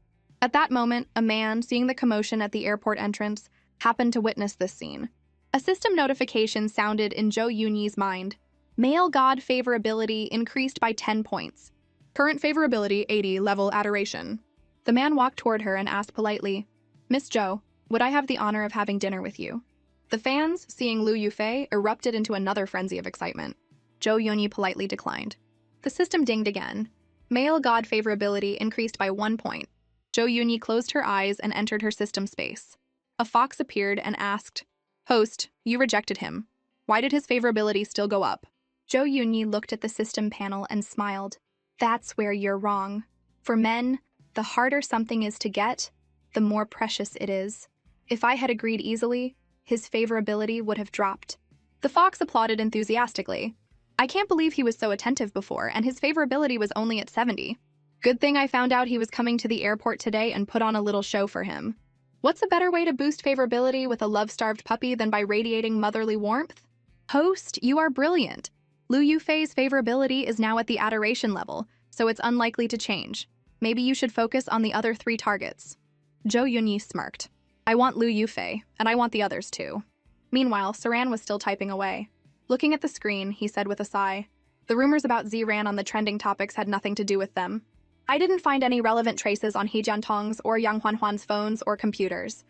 At that moment, a man, seeing the commotion at the airport entrance, happened to witness this scene. A system notification sounded in Zhou Yunyi's mind. Male god favorability increased by 10 points. Current favorability 80, level adoration. The man walked toward her and asked politely, Miss Zhou, would I have the honor of having dinner with you? The fans, seeing Lu Yufei, erupted into another frenzy of excitement. Zhou Yunyi politely declined. The system dinged again. Male god favorability increased by 1 point. Zhou Yunyi closed her eyes and entered her system space. A fox appeared and asked, Host, you rejected him. Why did his favorability still go up? Zhou Yunyi looked at the system panel and smiled. That's where you're wrong. For men, the harder something is to get, the more precious it is. If I had agreed easily, his favorability would have dropped. The fox applauded enthusiastically. I can't believe he was so attentive before, and his favorability was only at 70. Good thing I found out he was coming to the airport today and put on a little show for him. What's a better way to boost favorability with a love-starved puppy than by radiating motherly warmth? Host, you are brilliant. Lu Yufei's favorability is now at the adoration level, so it's unlikely to change. Maybe you should focus on the other 3 targets. Zhou Yunyi smirked. I want Lu Yufei, and I want the others too. Meanwhile, Saran was still typing away. Looking at the screen, he said with a sigh, The rumors about Ran on the trending topics had nothing to do with them. I didn't find any relevant traces on He Jiantong's or Yang Huanhuan's phones or computers.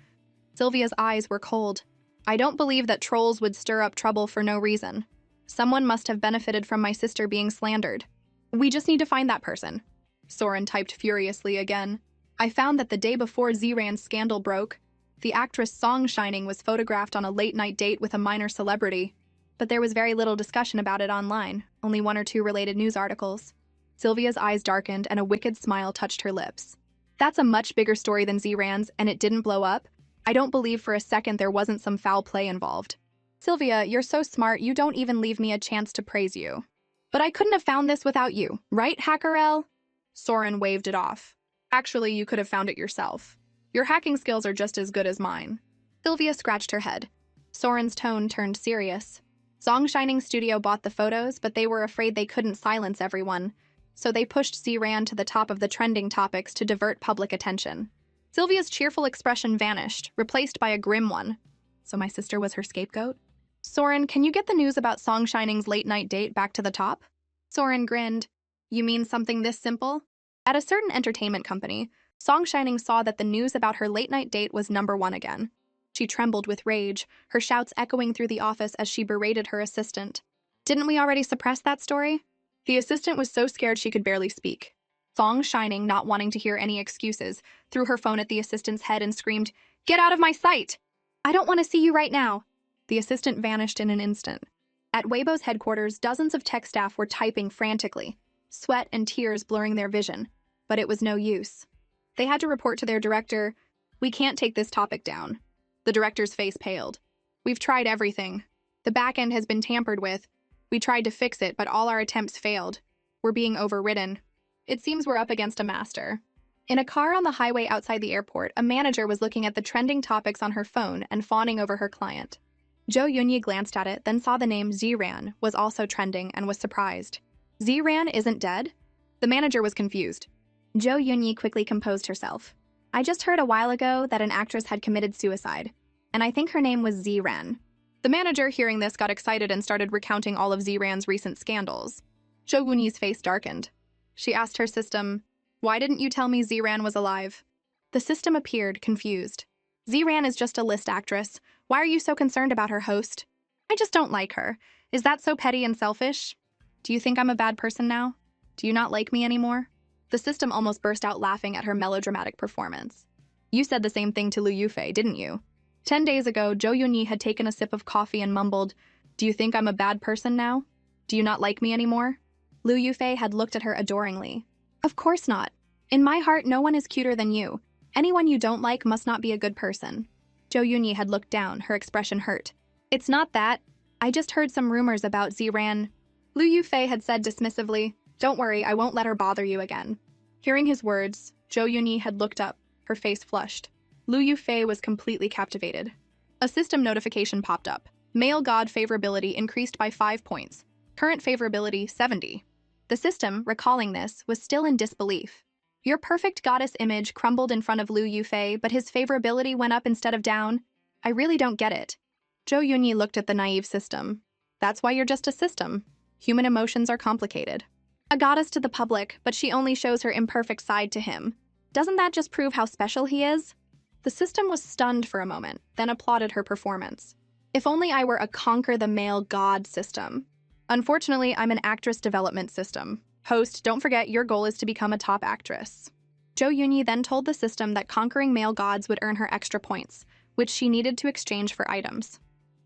Sylvia's eyes were cold. I don't believe that trolls would stir up trouble for no reason. Someone must have benefited from my sister being slandered. We just need to find that person. Soren typed furiously again. I found that the day before Ran's scandal broke, the actress Song Shining was photographed on a late-night date with a minor celebrity. But there was very little discussion about it online, only 1 or 2 related news articles. Sylvia's eyes darkened and a wicked smile touched her lips. That's a much bigger story than Ran's, and it didn't blow up? I don't believe for a second there wasn't some foul play involved. Sylvia, you're so smart you don't even leave me a chance to praise you. But I couldn't have found this without you, right, Hackerel? Soren waved it off. Actually, you could have found it yourself. Your hacking skills are just as good as mine. Sylvia scratched her head. Soren's tone turned serious. Zong Shining Studio bought the photos, but they were afraid they couldn't silence everyone, so they pushed Zran to the top of the trending topics to divert public attention. Sylvia's cheerful expression vanished, replaced by a grim one. So my sister was her scapegoat? Soren, can you get the news about Song Shining's late-night date back to the top? Soren grinned. You mean something this simple? At a certain entertainment company, Song Shining saw that the news about her late-night date was #1 again. She trembled with rage, her shouts echoing through the office as she berated her assistant. Didn't we already suppress that story? The assistant was so scared she could barely speak. Song Shining, not wanting to hear any excuses, threw her phone at the assistant's head and screamed, "Get out of my sight! I don't want to see you right now!" The assistant vanished in an instant. At Weibo's headquarters, dozens of tech staff were typing frantically, sweat and tears blurring their vision. But it was no use. They had to report to their director, "We can't take this topic down." The director's face paled. "We've tried everything. The back end has been tampered with. We tried to fix it, but all our attempts failed. We're being overridden. It seems we're up against a master." In a car on the highway outside the airport, a manager was looking at the trending topics on her phone and fawning over her client. Jo Yunyi glanced at it, then saw the name Zran was also trending and was surprised. Zran isn't dead? The manager was confused. Jo Yunyi quickly composed herself. "I just heard a while ago that an actress had committed suicide, and I think her name was Zran." The manager, hearing this, got excited and started recounting all of Zran's recent scandals. Jo Yunyi's face darkened. She asked her system, "Why didn't you tell me Zran was alive?" The system appeared, confused. "Zran is just a list actress. Why are you so concerned about her, host?" "I just don't like her. Is that so petty and selfish? Do you think I'm a bad person now? Do you not like me anymore?" The system almost burst out laughing at her melodramatic performance. "You said the same thing to Liu Yufei, didn't you? 10 days ago, Jo Yunyi had taken a sip of coffee and mumbled, 'Do you think I'm a bad person now? Do you not like me anymore?' Liu Yufei had looked at her adoringly. "Of course not. In my heart, no one is cuter than you. Anyone you don't like must not be a good person." Jo Yunyi had looked down, her expression hurt. "It's not that. I just heard some rumors about Zran." Liu Yufei had said dismissively, "Don't worry, I won't let her bother you again." Hearing his words, Jo Yunyi had looked up, her face flushed. Liu Yufei was completely captivated. A system notification popped up. Male god favorability increased by 5 points. Current favorability 70. The system, recalling this, was still in disbelief. Your perfect goddess image crumbled in front of Liu Yufei, but his favorability went up instead of down. I really don't get it. Jo Yunyi looked at the naive system. That's why you're just a system. Human emotions are complicated. A goddess to the public, but she only shows her imperfect side to him. Doesn't that just prove how special he is? The system was stunned for a moment, then applauded her performance. If only I were a conquer the male god system. Unfortunately, I'm an actress development system. Host, don't forget your goal is to become a top actress. Jo Yunyi then told the system that conquering male gods would earn her extra points, which she needed to exchange for items.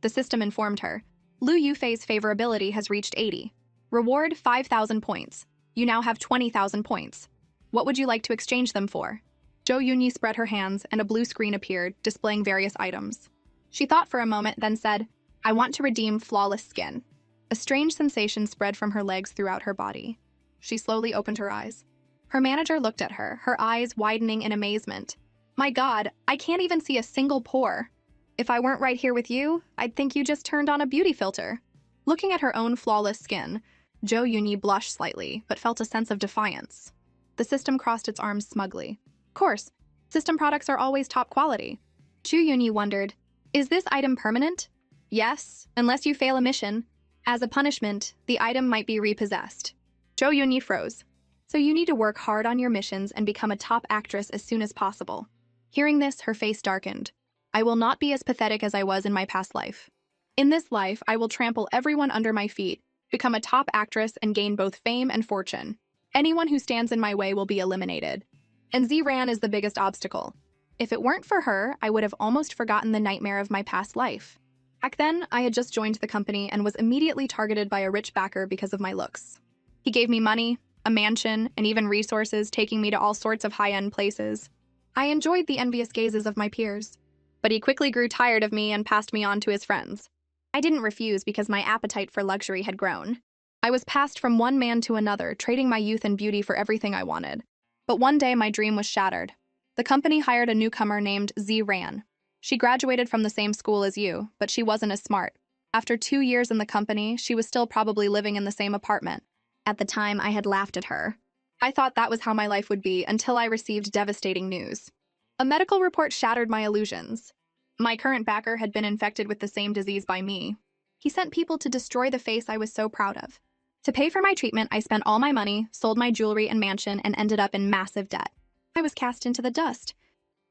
The system informed her, Liu Yufei's favorability has reached 80. Reward 5,000 points. You now have 20,000 points. What would you like to exchange them for? Jo Yunyi spread her hands and a blue screen appeared, displaying various items. She thought for a moment, then said, I want to redeem flawless skin. A strange sensation spread from her legs throughout her body. She slowly opened her eyes. Her manager looked at her, her eyes widening in amazement. My God, I can't even see a single pore. If I weren't right here with you, I'd think you just turned on a beauty filter. Looking at her own flawless skin, Jo Yunyi blushed slightly, but felt a sense of defiance. The system crossed its arms smugly. Of course, system products are always top quality. Chu Yunyi wondered, is this item permanent? Yes, unless you fail a mission. As a punishment, the item might be repossessed. Jo Yunyi froze. So you need to work hard on your missions and become a top actress as soon as possible. Hearing this, her face darkened. I will not be as pathetic as I was in my past life. In this life, I will trample everyone under my feet, become a top actress, and gain both fame and fortune. Anyone who stands in my way will be eliminated. And Zran is the biggest obstacle. If it weren't for her, I would have almost forgotten the nightmare of my past life. Back then, I had just joined the company and was immediately targeted by a rich backer because of my looks. He gave me money, a mansion, and even resources, taking me to all sorts of high-end places. I enjoyed the envious gazes of my peers, but he quickly grew tired of me and passed me on to his friends. I didn't refuse because my appetite for luxury had grown. I was passed from one man to another, trading my youth and beauty for everything I wanted. But one day my dream was shattered. The company hired a newcomer named Z-Ran. She graduated from the same school as you, but she wasn't as smart. After 2 years in the company, she was still probably living in the same apartment. At the time, I had laughed at her. I thought that was how my life would be until I received devastating news. A medical report shattered my illusions. My current backer had been infected with the same disease by me. He sent people to destroy the face I was so proud of. To pay for my treatment, I spent all my money, sold my jewelry and mansion, and ended up in massive debt. I was cast into the dust.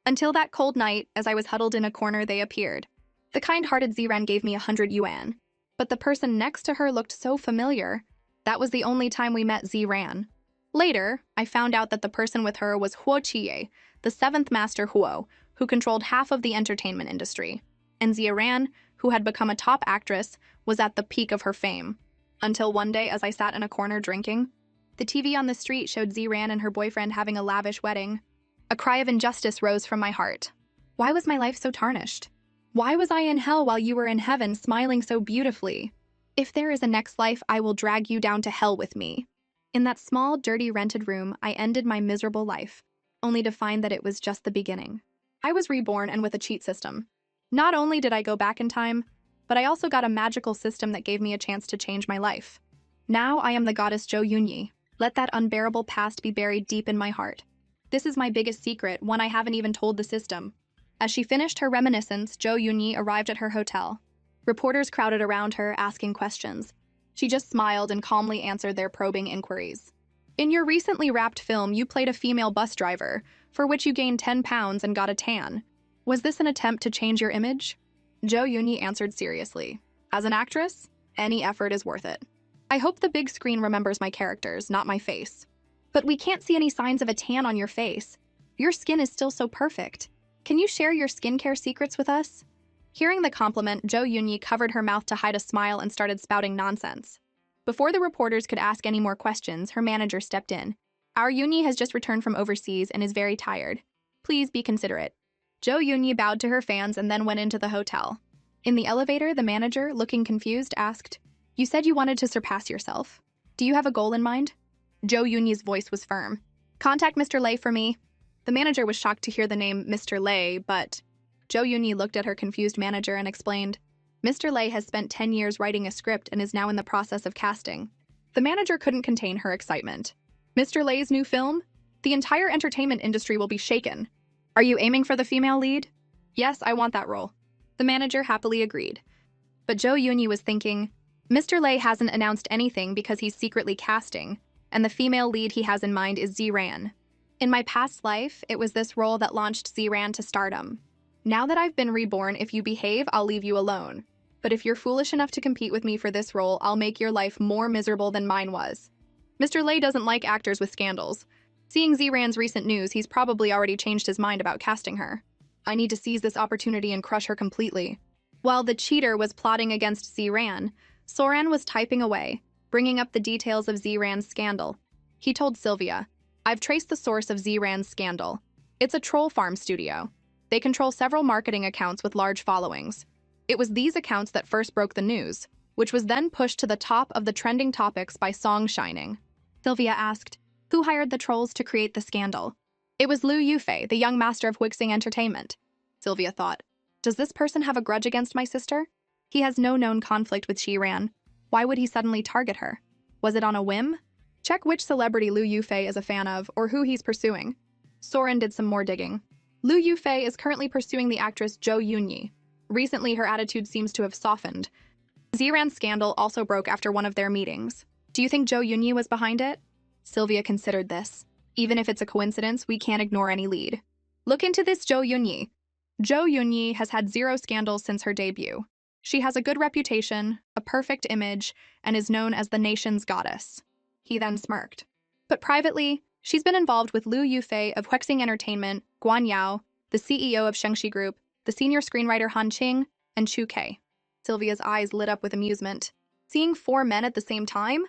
Until that cold night, as I was huddled in a corner, they appeared. The kind-hearted Ziran gave me 100 yuan. But the person next to her looked so familiar. That was the only time we met Ziran. Later, I found out that the person with her was Huo Qiye, the 7th Master Huo, who controlled half of the entertainment industry. And Ziran, who had become a top actress, was at the peak of her fame. Until one day, as I sat in a corner drinking, the TV on the street showed Ziran and her boyfriend having a lavish wedding. A cry of injustice rose from my heart. Why was my life so tarnished? Why was I in hell while you were in heaven smiling so beautifully? If there is a next life, I will drag you down to hell with me. In that small, dirty, rented room, I ended my miserable life, only to find that it was just the beginning. I was reborn and with a cheat system. Not only did I go back in time, but I also got a magical system that gave me a chance to change my life. Now I am the goddess Zhou Yunyi. Let that unbearable past be buried deep in my heart. This is my biggest secret, one I haven't even told the system. As she finished her reminiscence, Zhou Yunyi arrived at her hotel. Reporters crowded around her, asking questions. She just smiled and calmly answered their probing inquiries. In your recently wrapped film, you played a female bus driver, for which you gained 10 pounds and got a tan. Was this an attempt to change your image? Zhou Yunyi answered seriously. As an actress, any effort is worth it. I hope the big screen remembers my characters, not my face. But we can't see any signs of a tan on your face. Your skin is still so perfect. Can you share your skincare secrets with us? Hearing the compliment, Zhou Yunyi covered her mouth to hide a smile and started spouting nonsense. Before the reporters could ask any more questions, her manager stepped in. Our Yunyi has just returned from overseas and is very tired. Please be considerate. Zhou Yunyi bowed to her fans and then went into the hotel. In the elevator, the manager, looking confused, asked, You said you wanted to surpass yourself. Do you have a goal in mind? Zhou Yunyi's voice was firm. Contact Mr. Lei for me. The manager was shocked to hear the name Mr. Lei, but Zhou Yunyi looked at her confused manager and explained, Mr. Lei has spent 10 years writing a script and is now in the process of casting. The manager couldn't contain her excitement. Mr. Lei's new film? The entire entertainment industry will be shaken. Are you aiming for the female lead? Yes, I want that role. The manager happily agreed. But Zhou Yunyi was thinking, Mr. Lei hasn't announced anything because he's secretly casting, and the female lead he has in mind is Ziran. In my past life, it was this role that launched Ziran to stardom. Now that I've been reborn, if you behave, I'll leave you alone. But if you're foolish enough to compete with me for this role, I'll make your life more miserable than mine was. Mr. Lei doesn't like actors with scandals. Seeing Ziran's recent news, he's probably already changed his mind about casting her. I need to seize this opportunity and crush her completely. While the cheater was plotting against Ziran, Soran was typing away, bringing up the details of Ziran's scandal. He told Sylvia, I've traced the source of Ziran's scandal. It's a troll farm studio. They control several marketing accounts with large followings. It was these accounts that first broke the news, which was then pushed to the top of the trending topics by Song Shining. Sylvia asked, Who hired the trolls to create the scandal? It was Liu Yufei, the young master of Huixing Entertainment. Sylvia thought, Does this person have a grudge against my sister? He has no known conflict with Shiran. Why would he suddenly target her? Was it on a whim? Check which celebrity Liu Yufei is a fan of or who he's pursuing. Soren did some more digging. Liu Yufei is currently pursuing the actress Zhou Yunyi. Recently, her attitude seems to have softened. Ziran's scandal also broke after one of their meetings. Do you think Zhou Yunyi was behind it? Sylvia considered this. Even if it's a coincidence, we can't ignore any lead. Look into this Zhou Yunyi. Zhou Yunyi has had 0 scandals since her debut. She has a good reputation, a perfect image, and is known as the nation's goddess. He then smirked. But privately, she's been involved with Liu Yufei of Huixing Entertainment, Guan Yao, the CEO of Shengxi Group, the senior screenwriter Han Qing, and Chu Kei. Sylvia's eyes lit up with amusement. Seeing 4 men at the same time?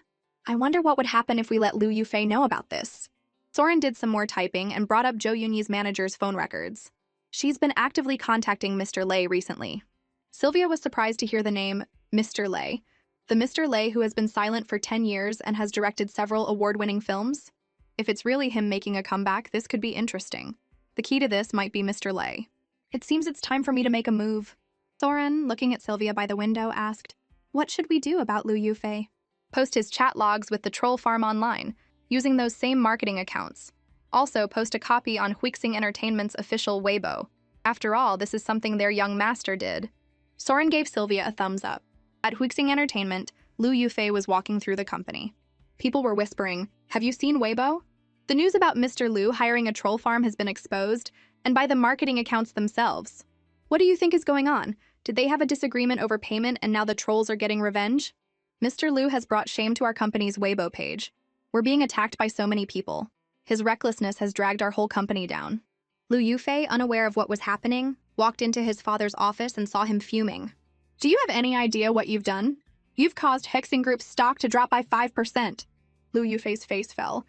I wonder what would happen if we let Liu Yufei know about this. Soren did some more typing and brought up Zhou Yunyi's manager's phone records. She's been actively contacting Mr. Lei recently. Sylvia was surprised to hear the name Mr. Lei, the Mr. Lei who has been silent for 10 years and has directed several award-winning films. If it's really him making a comeback, this could be interesting. The key to this might be Mr. Lei. It seems it's time for me to make a move. Soren, looking at Sylvia by the window, asked, "What should we do about Lu Yufei?" Post his chat logs with the troll farm online, using those same marketing accounts. Also, post a copy on Huixing Entertainment's official Weibo. After all, this is something their young master did. Soren gave Sylvia a thumbs up. At Huixing Entertainment, Lu Yufei was walking through the company. People were whispering, "Have you seen Weibo?" The news about Mr. Lu hiring a troll farm has been exposed, and by the marketing accounts themselves. What do you think is going on? Did they have a disagreement over payment and now the trolls are getting revenge? Mr. Lu has brought shame to our company's Weibo page. We're being attacked by so many people. His recklessness has dragged our whole company down. Lu Yufei, unaware of what was happening, walked into his father's office and saw him fuming. "Do you have any idea what you've done? You've caused Hexing Group's stock to drop by 5%. Lu Yufei's face fell.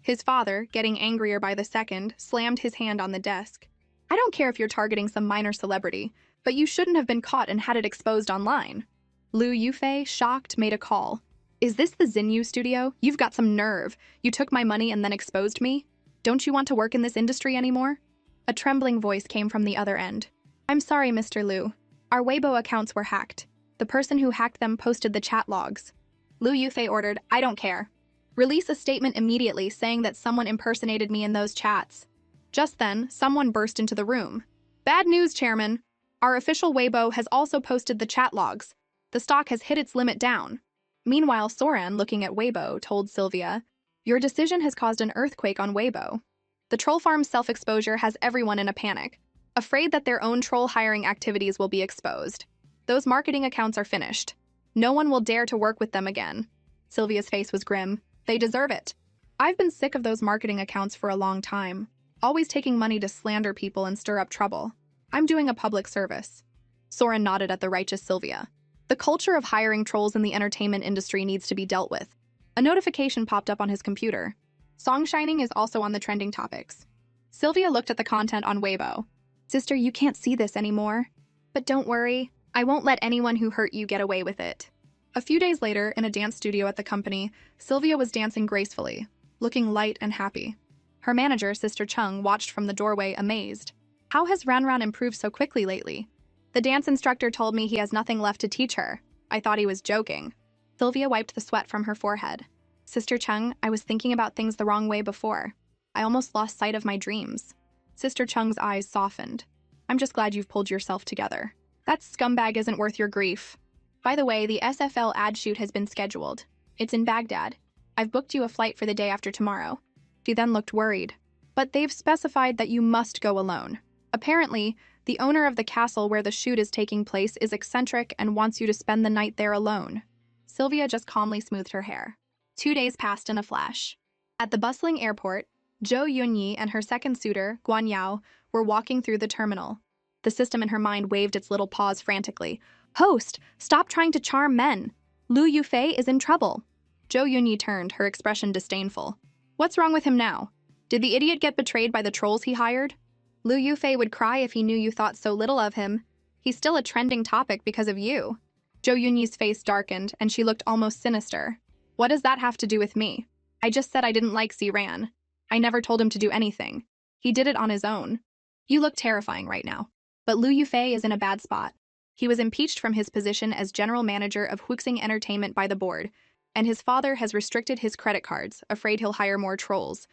His father, getting angrier by the second, slammed his hand on the desk. "I don't care if you're targeting some minor celebrity, but you shouldn't have been caught and had it exposed online." Lu Yufei, shocked, made a call. "Is this the Xinyu studio? You've got some nerve. You took my money and then exposed me? Don't you want to work in this industry anymore?" A trembling voice came from the other end. "I'm sorry, Mr. Lu. Our Weibo accounts were hacked. The person who hacked them posted the chat logs." Lu Yufei ordered, "I don't care. Release a statement immediately saying that someone impersonated me in those chats." Just then, someone burst into the room. "Bad news, Chairman. Our official Weibo has also posted the chat logs. The stock has hit its limit down." Meanwhile, Soren, looking at Weibo, told Sylvia, "Your decision has caused an earthquake on Weibo. The troll farm's self-exposure has everyone in a panic, afraid that their own troll hiring activities will be exposed. Those marketing accounts are finished. No one will dare to work with them again." Sylvia's face was grim. "They deserve it. I've been sick of those marketing accounts for a long time, always taking money to slander people and stir up trouble. I'm doing a public service." Soren nodded at the righteous Sylvia. The culture of hiring trolls in the entertainment industry needs to be dealt with. A notification popped up on his computer. Song shining is also on the trending topics. Sylvia looked at the content on Weibo. "Sister, you can't see this anymore. But don't worry, I won't let anyone who hurt you get away with it." A few days later, in a dance studio at the company, Sylvia was dancing gracefully, looking light and happy. Her manager, Sister Chung, watched from the doorway, amazed. "How has Ranran improved so quickly lately? The dance instructor told me he has nothing left to teach her. I thought he was joking." Sylvia wiped the sweat from her forehead. "Sister Chung, I was thinking about things the wrong way before. I almost lost sight of my dreams." Sister Chung's eyes softened. "I'm just glad you've pulled yourself together. That scumbag isn't worth your grief. By the way, the SFL ad shoot has been scheduled. It's in Baghdad. I've booked you a flight for the day after tomorrow." She then looked worried. "But they've specified that you must go alone. Apparently, the owner of the castle where the shoot is taking place is eccentric and wants you to spend the night there alone." Sylvia just calmly smoothed her hair. 2 days passed in a flash. At the bustling airport, Zhou Yunyi and her second suitor, Guan Yao, were walking through the terminal. The system in her mind waved its little paws frantically. "Host, stop trying to charm men. Lu Yufei is in trouble." Zhou Yunyi turned, her expression disdainful. "What's wrong with him now? Did the idiot get betrayed by the trolls he hired? Lu Yufei would cry if he knew you thought so little of him. He's still a trending topic because of you." Zhou Yunyi's face darkened, and she looked almost sinister. "What does that have to do with me? I just said I didn't like Ziran. I never told him to do anything. He did it on his own. You look terrifying right now. But Lu Yufei is in a bad spot. He was impeached from his position as general manager of Huixing Entertainment by the board, and his father has restricted his credit cards, afraid he'll hire more trolls.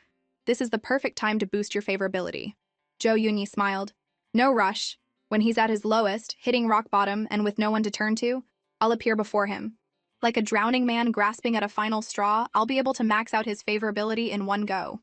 This is the perfect time to boost your favorability." Zhou Yunyi smiled. "No rush. When he's at his lowest, hitting rock bottom and with no one to turn to, I'll appear before him. Like a drowning man grasping at a final straw, I'll be able to max out his favorability in one go."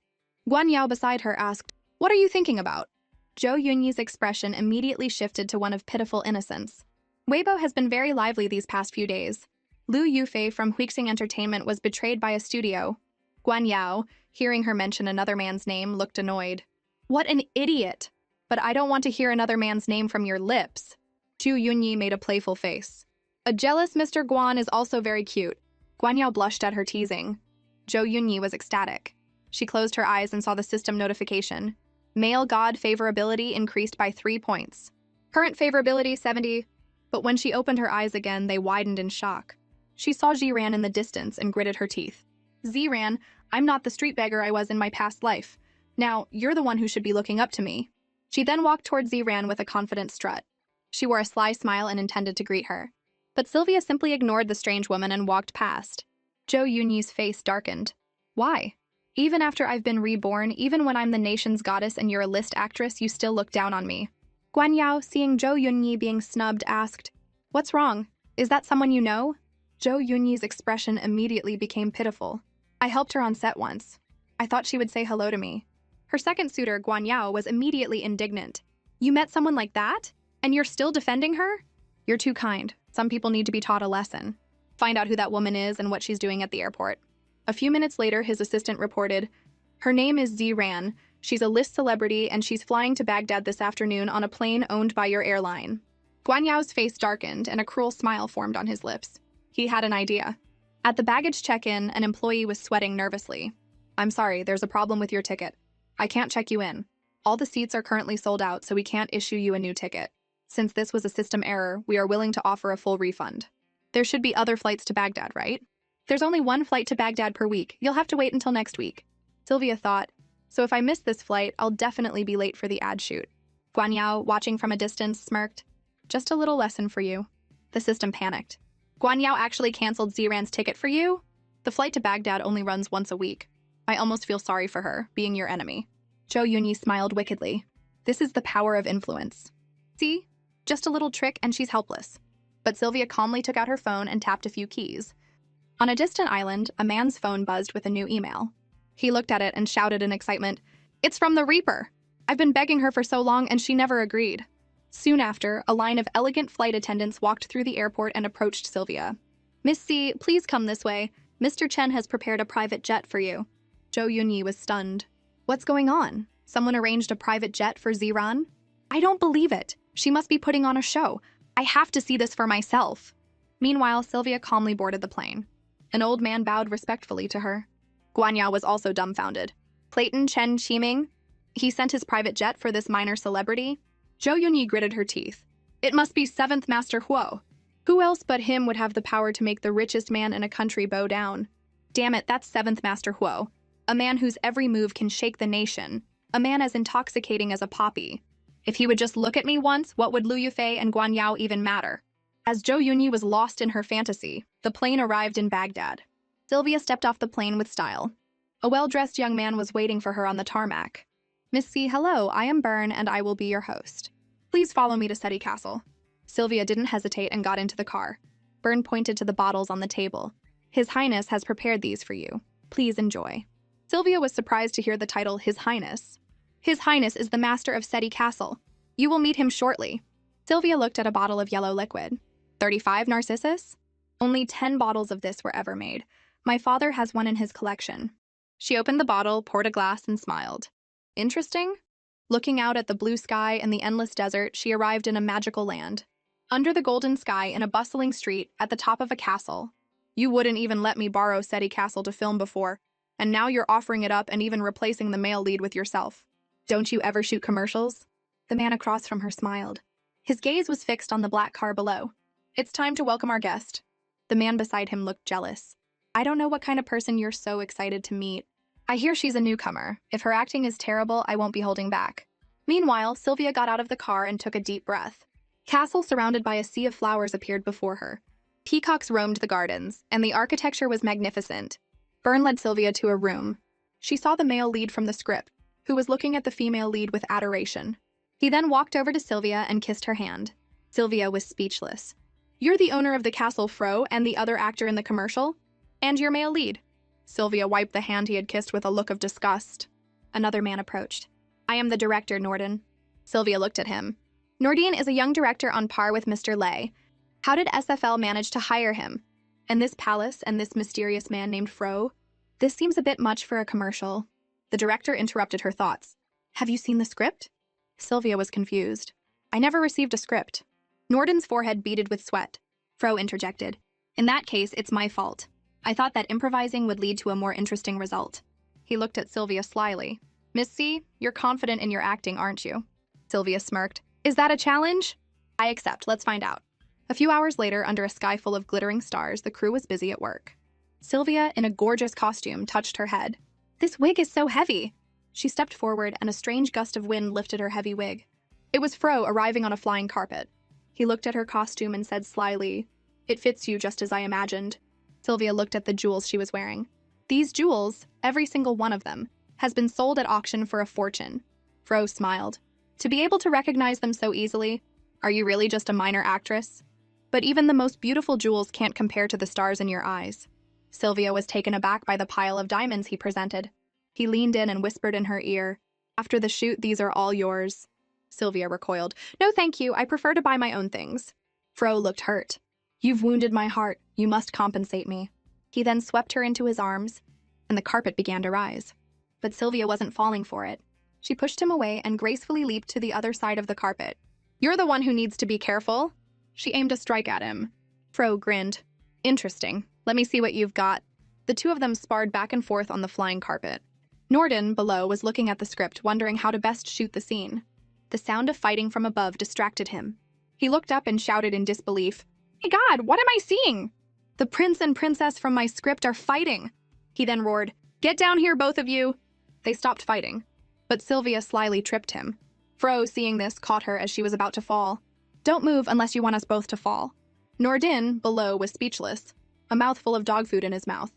Guan Yao beside her asked, "What are you thinking about?" Zhou Yunyi's expression immediately shifted to one of pitiful innocence. "Weibo has been very lively these past few days. Lu Yufei from Huixing Entertainment was betrayed by a studio." Guan Yao, hearing her mention another man's name, looked annoyed. "What an idiot! But I don't want to hear another man's name from your lips." Zhou Yunyi made a playful face. "A jealous Mr. Guan is also very cute." Guan Yao blushed at her teasing. Zhou Yunyi was ecstatic. She closed her eyes and saw the system notification. Male god favorability increased by 3 points. Current favorability 70. But when she opened her eyes again, they widened in shock. She saw Ziran in the distance and gritted her teeth. "Ziran, I'm not the street beggar I was in my past life. Now, you're the one who should be looking up to me. She then walked towards Ziran with a confident strut. She wore a sly smile and intended to greet her. But Sylvia simply ignored the strange woman and walked past. Zhou Yunyi's face darkened. Why? Even after I've been reborn, even when I'm the nation's goddess and you're a list actress, you still look down on me. Guan Yao, seeing Zhou Yunyi being snubbed, asked, "What's wrong? Is that someone you know?" Zhou Yunyi's expression immediately became pitiful. I helped her on set once. I thought she would say hello to me. Her second suitor, Guan Yao, was immediately indignant. You met someone like that? And you're still defending her? You're too kind. Some people need to be taught a lesson. Find out who that woman is and what she's doing at the airport. A few minutes later, his assistant reported, her name is Ziran. She's a list celebrity and she's flying to Baghdad this afternoon on a plane owned by your airline. Guan Yao's face darkened and a cruel smile formed on his lips. He had an idea. At the baggage check-in, an employee was sweating nervously. I'm sorry, there's a problem with your ticket. I can't check you in. All the seats are currently sold out, so we can't issue you a new ticket. Since this was a system error, we are willing to offer a full refund. There should be other flights to Baghdad, right? There's only one flight to Baghdad per week. You'll have to wait until next week. Sylvia thought, so if I miss this flight, I'll definitely be late for the ad shoot. Guan Yao, watching from a distance, smirked. Just a little lesson for you. The system panicked. Guan Yao actually canceled Ziran's ticket for you? The flight to Baghdad only runs once a week. I almost feel sorry for her, being your enemy. Zhou Yunyi smiled wickedly. This is the power of influence. See? Just a little trick and she's helpless. But Sylvia calmly took out her phone and tapped a few keys. On a distant island, a man's phone buzzed with a new email. He looked at it and shouted in excitement, "It's from the Reaper! I've been begging her for so long and she never agreed." Soon after, a line of elegant flight attendants walked through the airport and approached Sylvia. "Miss C, please come this way. Mr. Chen has prepared a private jet for you." Zhou Yunyi was stunned. What's going on? Someone arranged a private jet for Ziran? I don't believe it. She must be putting on a show. I have to see this for myself. Meanwhile, Sylvia calmly boarded the plane. An old man bowed respectfully to her. Guan Yao was also dumbfounded. Clayton Chen Chiming? He sent his private jet for this minor celebrity? Zhou Yunyi gritted her teeth. It must be 7th Master Huo. Who else but him would have the power to make the richest man in a country bow down? Damn it, that's 7th Master Huo. A man whose every move can shake the nation. A man as intoxicating as a poppy. If he would just look at me once, what would Lu Yufei and Guan Yao even matter? As Zhou Yunyi was lost in her fantasy, the plane arrived in Baghdad. Sylvia stepped off the plane with style. A well-dressed young man was waiting for her on the tarmac. Miss C, hello, I am Byrne and I will be your host. Please follow me to Seti Castle. Sylvia didn't hesitate and got into the car. Byrne pointed to the bottles on the table. His Highness has prepared these for you. Please enjoy. Sylvia was surprised to hear the title His Highness. His Highness is the master of Seti Castle. You will meet him shortly. Sylvia looked at a bottle of yellow liquid. 35 Narcissus? Only 10 bottles of this were ever made. My father has one in his collection. She opened the bottle, poured a glass, and smiled. Interesting? Looking out at the blue sky and the endless desert, she arrived in a magical land. Under the golden sky, in a bustling street, at the top of a castle. You wouldn't even let me borrow Seti Castle to film before, and now you're offering it up and even replacing the male lead with yourself. Don't you ever shoot commercials? The man across from her smiled. His gaze was fixed on the black car below. It's time to welcome our guest. The man beside him looked jealous. I don't know what kind of person you're so excited to meet. I hear she's a newcomer. If her acting is terrible, I won't be holding back. Meanwhile, Sylvia got out of the car and took a deep breath. Castle surrounded by a sea of flowers appeared before her. Peacocks roamed the gardens, and the architecture was magnificent. Byrne led Sylvia to a room. She saw the male lead from the script, who was looking at the female lead with adoration. He then walked over to Sylvia and kissed her hand. Sylvia was speechless. You're the owner of the castle, Fro, and the other actor in the commercial? And your male lead. Sylvia wiped the hand he had kissed with a look of disgust. Another man approached. I am the director, Norden. Sylvia looked at him. Nordine is a young director on par with Mr. Lei. How did SFL manage to hire him? And this palace and this mysterious man named Fro? This seems a bit much for a commercial. The director interrupted her thoughts. Have you seen the script? Sylvia was confused. I never received a script. Norden's forehead beaded with sweat. Fro interjected. In that case, it's my fault. I thought that improvising would lead to a more interesting result. He looked at Sylvia slyly. Miss C, you're confident in your acting, aren't you? Sylvia smirked. Is that a challenge? I accept. Let's find out. A few hours later, under a sky full of glittering stars, the crew was busy at work. Sylvia, in a gorgeous costume, touched her head. This wig is so heavy. She stepped forward, and a strange gust of wind lifted her heavy wig. It was Fro arriving on a flying carpet. He looked at her costume and said slyly, "It fits you just as I imagined." Sylvia looked at the jewels she was wearing. These jewels, every single one of them, has been sold at auction for a fortune. Fro smiled. To be able to recognize them so easily, are you really just a minor actress? But even the most beautiful jewels can't compare to the stars in your eyes. Sylvia was taken aback by the pile of diamonds he presented. He leaned in and whispered in her ear, "After the shoot, these are all yours." Sylvia recoiled. "No, thank you. I prefer to buy my own things." Fro looked hurt. "You've wounded my heart. You must compensate me." He then swept her into his arms, and the carpet began to rise. But Sylvia wasn't falling for it. She pushed him away and gracefully leaped to the other side of the carpet. "You're the one who needs to be careful." She aimed a strike at him. Fro grinned. "Interesting. Let me see what you've got." The two of them sparred back and forth on the flying carpet. Norden, below, was looking at the script, wondering how to best shoot the scene. The sound of fighting from above distracted him. He looked up and shouted in disbelief, "My God, what am I seeing? The prince and princess from my script are fighting." He then roared, "Get down here, both of you!" They stopped fighting, but Sylvia slyly tripped him. Fro, seeing this, caught her as she was about to fall. "Don't move unless you want us both to fall." Norden, below, was speechless, a mouthful of dog food in his mouth.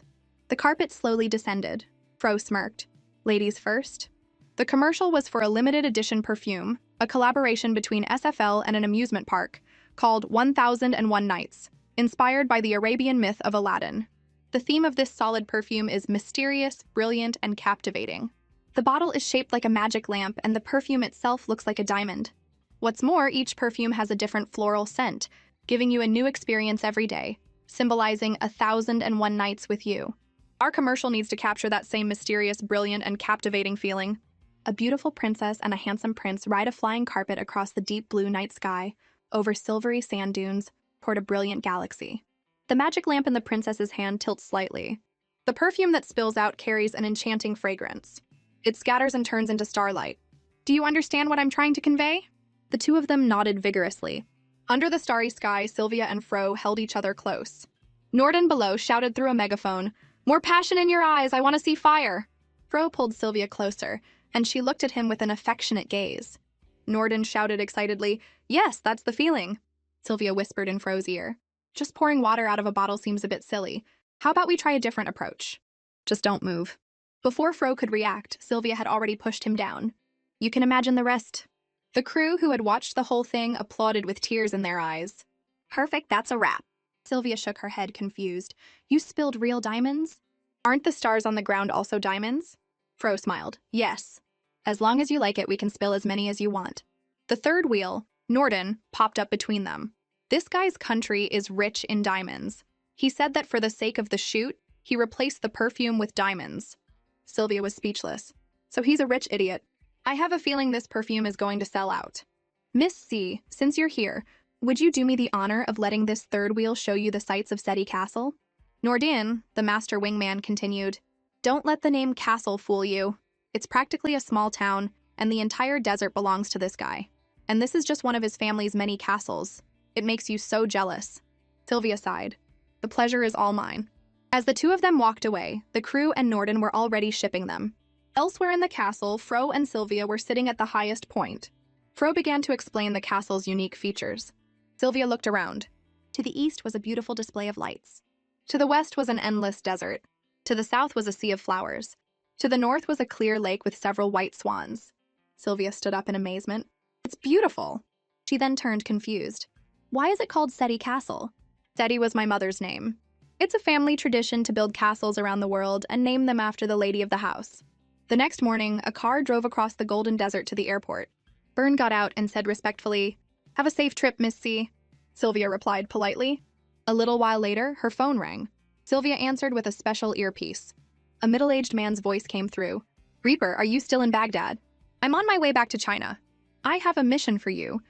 The carpet slowly descended. Fro smirked. "Ladies first." The commercial was for a limited edition perfume, a collaboration between SFL and an amusement park, called 1001 Nights, inspired by the Arabian myth of Aladdin. The theme of this solid perfume is mysterious, brilliant, and captivating. The bottle is shaped like a magic lamp, and the perfume itself looks like a diamond. What's more, each perfume has a different floral scent, giving you a new experience every day, symbolizing 1001 nights with you. Our commercial needs to capture that same mysterious, brilliant, and captivating feeling. A beautiful princess and a handsome prince ride a flying carpet across the deep blue night sky, over silvery sand dunes, toward a brilliant galaxy. The magic lamp in the princess's hand tilts slightly. The perfume that spills out carries an enchanting fragrance. It scatters and turns into starlight. Do you understand what I'm trying to convey? The two of them nodded vigorously. Under the starry sky, Sylvia and Fro held each other close. Norden below shouted through a megaphone, "More passion in your eyes, I want to see fire!" Fro pulled Sylvia closer, and she looked at him with an affectionate gaze. Norden shouted excitedly, "Yes, that's the feeling." Sylvia whispered in Fro's ear, "Just pouring water out of a bottle seems a bit silly. How about we try a different approach? Just don't move." Before Fro could react, Sylvia had already pushed him down. You can imagine the rest. The crew, who had watched the whole thing, applauded with tears in their eyes. "Perfect, that's a wrap." Sylvia shook her head, confused. "You spilled real diamonds? Aren't the stars on the ground also diamonds?" Fro smiled. "Yes. As long as you like it, we can spill as many as you want." The third wheel, Norden, popped up between them. This guy's country is rich in diamonds. He said that for the sake of the shoot, he replaced the perfume with diamonds. Sylvia was speechless. So he's a rich idiot. I have a feeling this perfume is going to sell out. Miss C, since you're here, would you do me the honor of letting this third wheel show you the sights of Seti Castle? Norden, the master wingman, continued, "Don't let the name Castle fool you. It's practically a small town, and the entire desert belongs to this guy. And this is just one of his family's many castles. It makes you so jealous." Sylvia sighed. "The pleasure is all mine." As the two of them walked away, the crew and Norden were already shipping them. Elsewhere in the castle, Fro and Sylvia were sitting at the highest point. Fro began to explain the castle's unique features. Sylvia looked around. To the east was a beautiful display of lights. To the west was an endless desert. To the south was a sea of flowers. To the north was a clear lake with several white swans. Sylvia stood up in amazement. "It's beautiful." She then turned confused. "Why is it called Seti Castle?" "Seti was my mother's name. It's a family tradition to build castles around the world and name them after the lady of the house." The next morning, a car drove across the golden desert to the airport. Byrne got out and said respectfully, "Have a safe trip, Miss C." Sylvia replied politely. A little while later, her phone rang. Sylvia answered with a special earpiece. A middle-aged man's voice came through. "Reaper, are you still in Baghdad? I'm on my way back to China. I have a mission for you.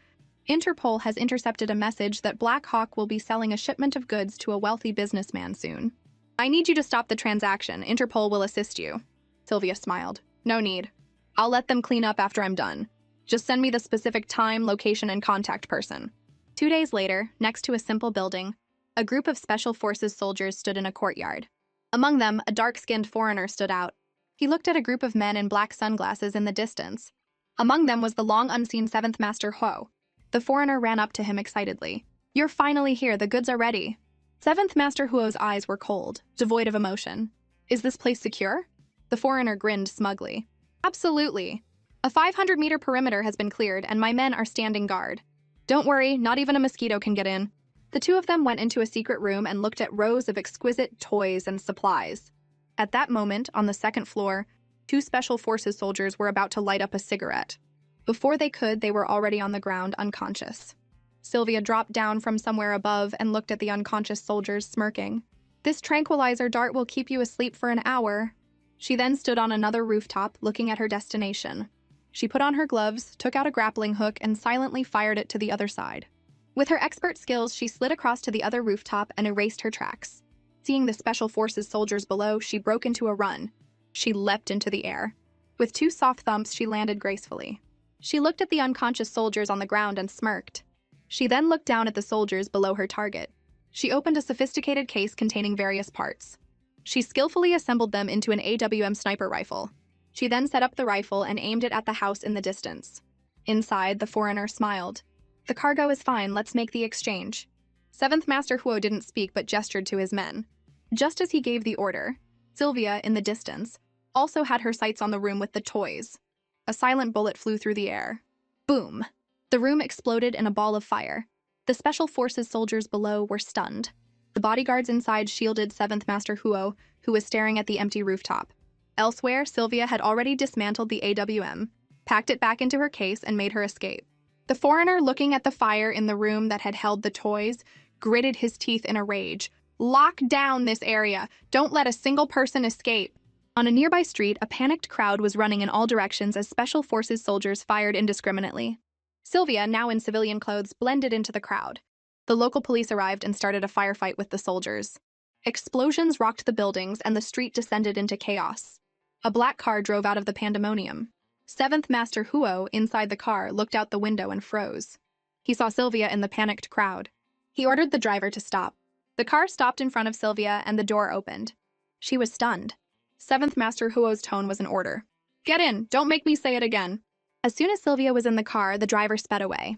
Interpol has intercepted a message that Black Hawk will be selling a shipment of goods to a wealthy businessman soon. I need you to stop the transaction. Interpol will assist you." Sylvia smiled. "No need. I'll let them clean up after I'm done. Just send me the specific time, location, and contact person." 2 days later, next to a simple building, a group of Special Forces soldiers stood in a courtyard. Among them, a dark-skinned foreigner stood out. He looked at a group of men in black sunglasses in the distance. Among them was the long-unseen 7th Master Huo. The foreigner ran up to him excitedly. "You're finally here, the goods are ready." 7th Master Huo's eyes were cold, devoid of emotion. "Is this place secure?" The foreigner grinned smugly. "Absolutely. A 500-meter perimeter has been cleared, and my men are standing guard. Don't worry, not even a mosquito can get in." The two of them went into a secret room and looked at rows of exquisite toys and supplies. At that moment, on the second floor, 2 Special Forces soldiers were about to light up a cigarette. Before they could, they were already on the ground, unconscious. Sylvia dropped down from somewhere above and looked at the unconscious soldiers, smirking. "This tranquilizer dart will keep you asleep for an hour." She then stood on another rooftop, looking at her destination. She put on her gloves, took out a grappling hook, and silently fired it to the other side. With her expert skills, she slid across to the other rooftop and erased her tracks. Seeing the Special Forces soldiers below, she broke into a run. She leapt into the air. With 2 soft thumps, she landed gracefully. She looked at the unconscious soldiers on the ground and smirked. She then looked down at the soldiers below her target. She opened a sophisticated case containing various parts. She skillfully assembled them into an AWM sniper rifle. She then set up the rifle and aimed it at the house in the distance. Inside, the foreigner smiled. "The cargo is fine, let's make the exchange." 7th Master Huo didn't speak but gestured to his men. Just as he gave the order, Sylvia, in the distance, also had her sights on the room with the toys. A silent bullet flew through the air. Boom! The room exploded in a ball of fire. The Special Forces soldiers below were stunned. The bodyguards inside shielded 7th Master Huo, who was staring at the empty rooftop. Elsewhere, Sylvia had already dismantled the AWM, packed it back into her case, and made her escape. The foreigner, looking at the fire in the room that had held the toys, gritted his teeth in a rage. "Lock down this area! Don't let a single person escape!" On a nearby street, a panicked crowd was running in all directions as Special Forces soldiers fired indiscriminately. Sylvia, now in civilian clothes, blended into the crowd. The local police arrived and started a firefight with the soldiers. Explosions rocked the buildings and the street descended into chaos. A black car drove out of the pandemonium. 7th Master Huo, inside the car, looked out the window and froze. He saw Sylvia in the panicked crowd. He ordered the driver to stop. The car stopped in front of Sylvia and the door opened. She was stunned. 7th Master Huo's tone was an order. "Get in! Don't make me say it again!" As soon as Sylvia was in the car, the driver sped away.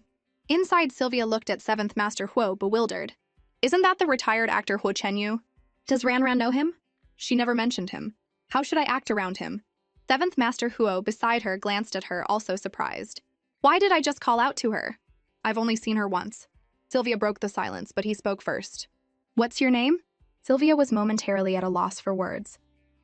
Inside, Sylvia looked at 7th Master Huo, bewildered. "Isn't that the retired actor Huo Chenyu? Does Ranran know him?" "She never mentioned him. How should I act around him?" 7th Master Huo, beside her, glanced at her, also surprised. "Why did I just call out to her? I've only seen her once." Sylvia broke the silence, but he spoke first. "What's your name?" Sylvia was momentarily at a loss for words.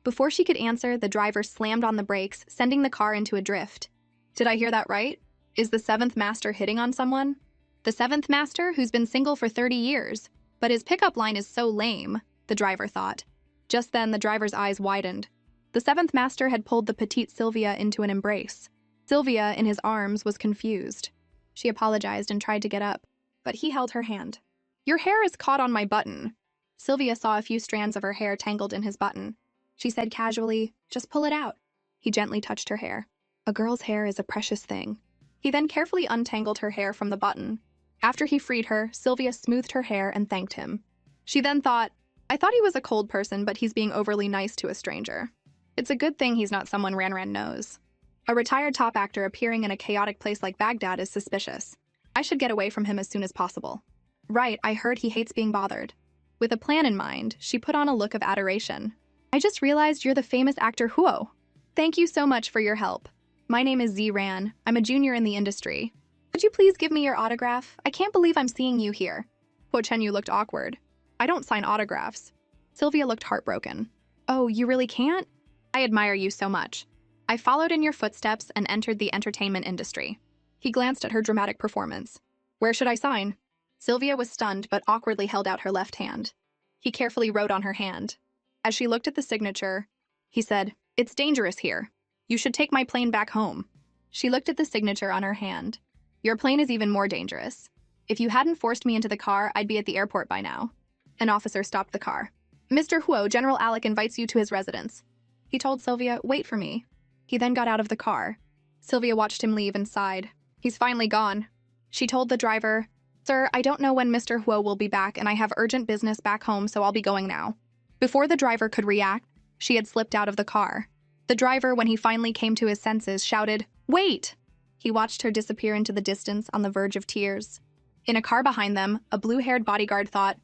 Before she could answer, the driver slammed on the brakes, sending the car into a drift. "Did I hear that right? Is the 7th Master hitting on someone?" "The 7th Master, who's been single for 30 years. But his pickup line is so lame," the driver thought. Just then, the driver's eyes widened. The 7th Master had pulled the petite Sylvia into an embrace. Sylvia, in his arms, was confused. She apologized and tried to get up, but he held her hand. "Your hair is caught on my button." Sylvia saw a few strands of her hair tangled in his button. She said casually, "Just pull it out." He gently touched her hair. A girl's hair is a precious thing. He then carefully untangled her hair from the button. After he freed her, Sylvia smoothed her hair and thanked him. She then thought, "I thought he was a cold person, but he's being overly nice to a stranger. It's a good thing he's not someone Ranran knows. A retired top actor appearing in a chaotic place like Baghdad is suspicious. I should get away from him as soon as possible." "Right, I heard he hates being bothered." With a plan in mind, she put on a look of adoration. "I just realized you're the famous actor Huo. Thank you so much for your help. My name is Z-Ran. I'm a junior in the industry. Could you please give me your autograph? I can't believe I'm seeing you here." Huo Chenyu looked awkward. "I don't sign autographs." Sylvia looked heartbroken. "Oh, you really can't? I admire you so much. I followed in your footsteps and entered the entertainment industry." He glanced at her dramatic performance. "Where should I sign?" Sylvia was stunned but awkwardly held out her left hand. He carefully wrote on her hand. As she looked at the signature, he said, "It's dangerous here. You should take my plane back home." She looked at the signature on her hand. "Your plane is even more dangerous. If you hadn't forced me into the car, I'd be at the airport by now." An officer stopped the car. "Mr. Huo, General Alec invites you to his residence." He told Sylvia, "Wait for me." He then got out of the car. Sylvia watched him leave and sighed. "He's finally gone." She told the driver, "Sir, I don't know when Mr. Huo will be back and I have urgent business back home, so I'll be going now." Before the driver could react, she had slipped out of the car. The driver, when he finally came to his senses, shouted, "Wait!" He watched her disappear into the distance on the verge of tears. In a car behind them, a blue-haired bodyguard thought,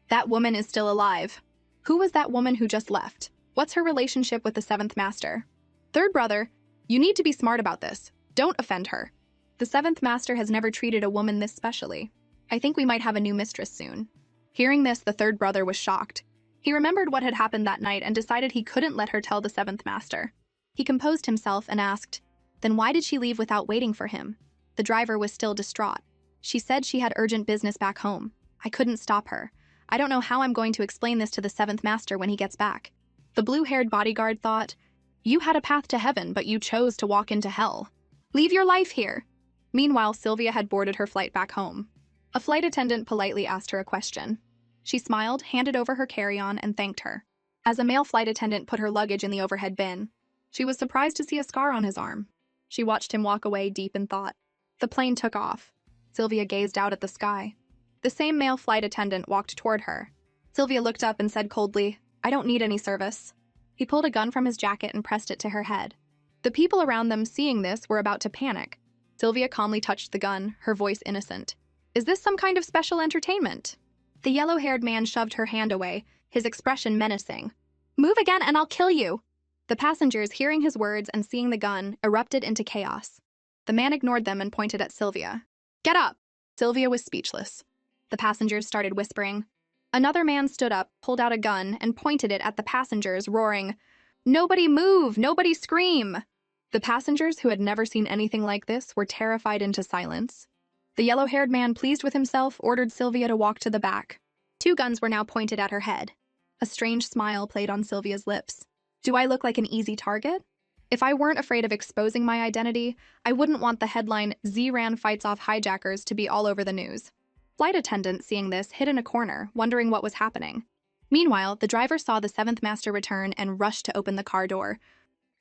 "That woman is still alive. Who was that woman who just left? What's her relationship with the seventh master? Third brother, you need to be smart about this. Don't offend her. The seventh master has never treated a woman this specially. I think we might have a new mistress soon." Hearing this, the third brother was shocked. He remembered what had happened that night and decided he couldn't let her tell the seventh master. He composed himself and asked, "Then why did she leave without waiting for him?" The driver was still distraught. "She said she had urgent business back home. I couldn't stop her. I don't know how I'm going to explain this to the seventh master when he gets back." The blue-haired bodyguard thought, "You had a path to heaven, but you chose to walk into hell. Leave your life here." Meanwhile, Sylvia had boarded her flight back home. A flight attendant politely asked her a question. She smiled, handed over her carry-on, and thanked her. As a male flight attendant put her luggage in the overhead bin, she was surprised to see a scar on his arm. She watched him walk away deep in thought. The plane took off. Sylvia gazed out at the sky. The same male flight attendant walked toward her. Sylvia looked up and said coldly, "I don't need any service." He pulled a gun from his jacket and pressed it to her head. The people around them, seeing this, were about to panic. Sylvia calmly touched the gun, her voice innocent. "Is this some kind of special entertainment?" The yellow-haired man shoved her hand away, his expression menacing. "Move again and I'll kill you." The passengers, hearing his words and seeing the gun, erupted into chaos. The man ignored them and pointed at Sylvia. "Get up!" Sylvia was speechless. The passengers started whispering. Another man stood up, pulled out a gun, and pointed it at the passengers, roaring, "Nobody move! Nobody scream!" The passengers, who had never seen anything like this, were terrified into silence. The yellow-haired man, pleased with himself, ordered Sylvia to walk to the back. 2 guns were now pointed at her head. A strange smile played on Sylvia's lips. "Do I look like an easy target? If I weren't afraid of exposing my identity, I wouldn't want the headline, 'Zran fights off hijackers,' to be all over the news." Flight attendants, seeing this, hid in a corner, wondering what was happening. Meanwhile, the driver saw the seventh master return and rushed to open the car door.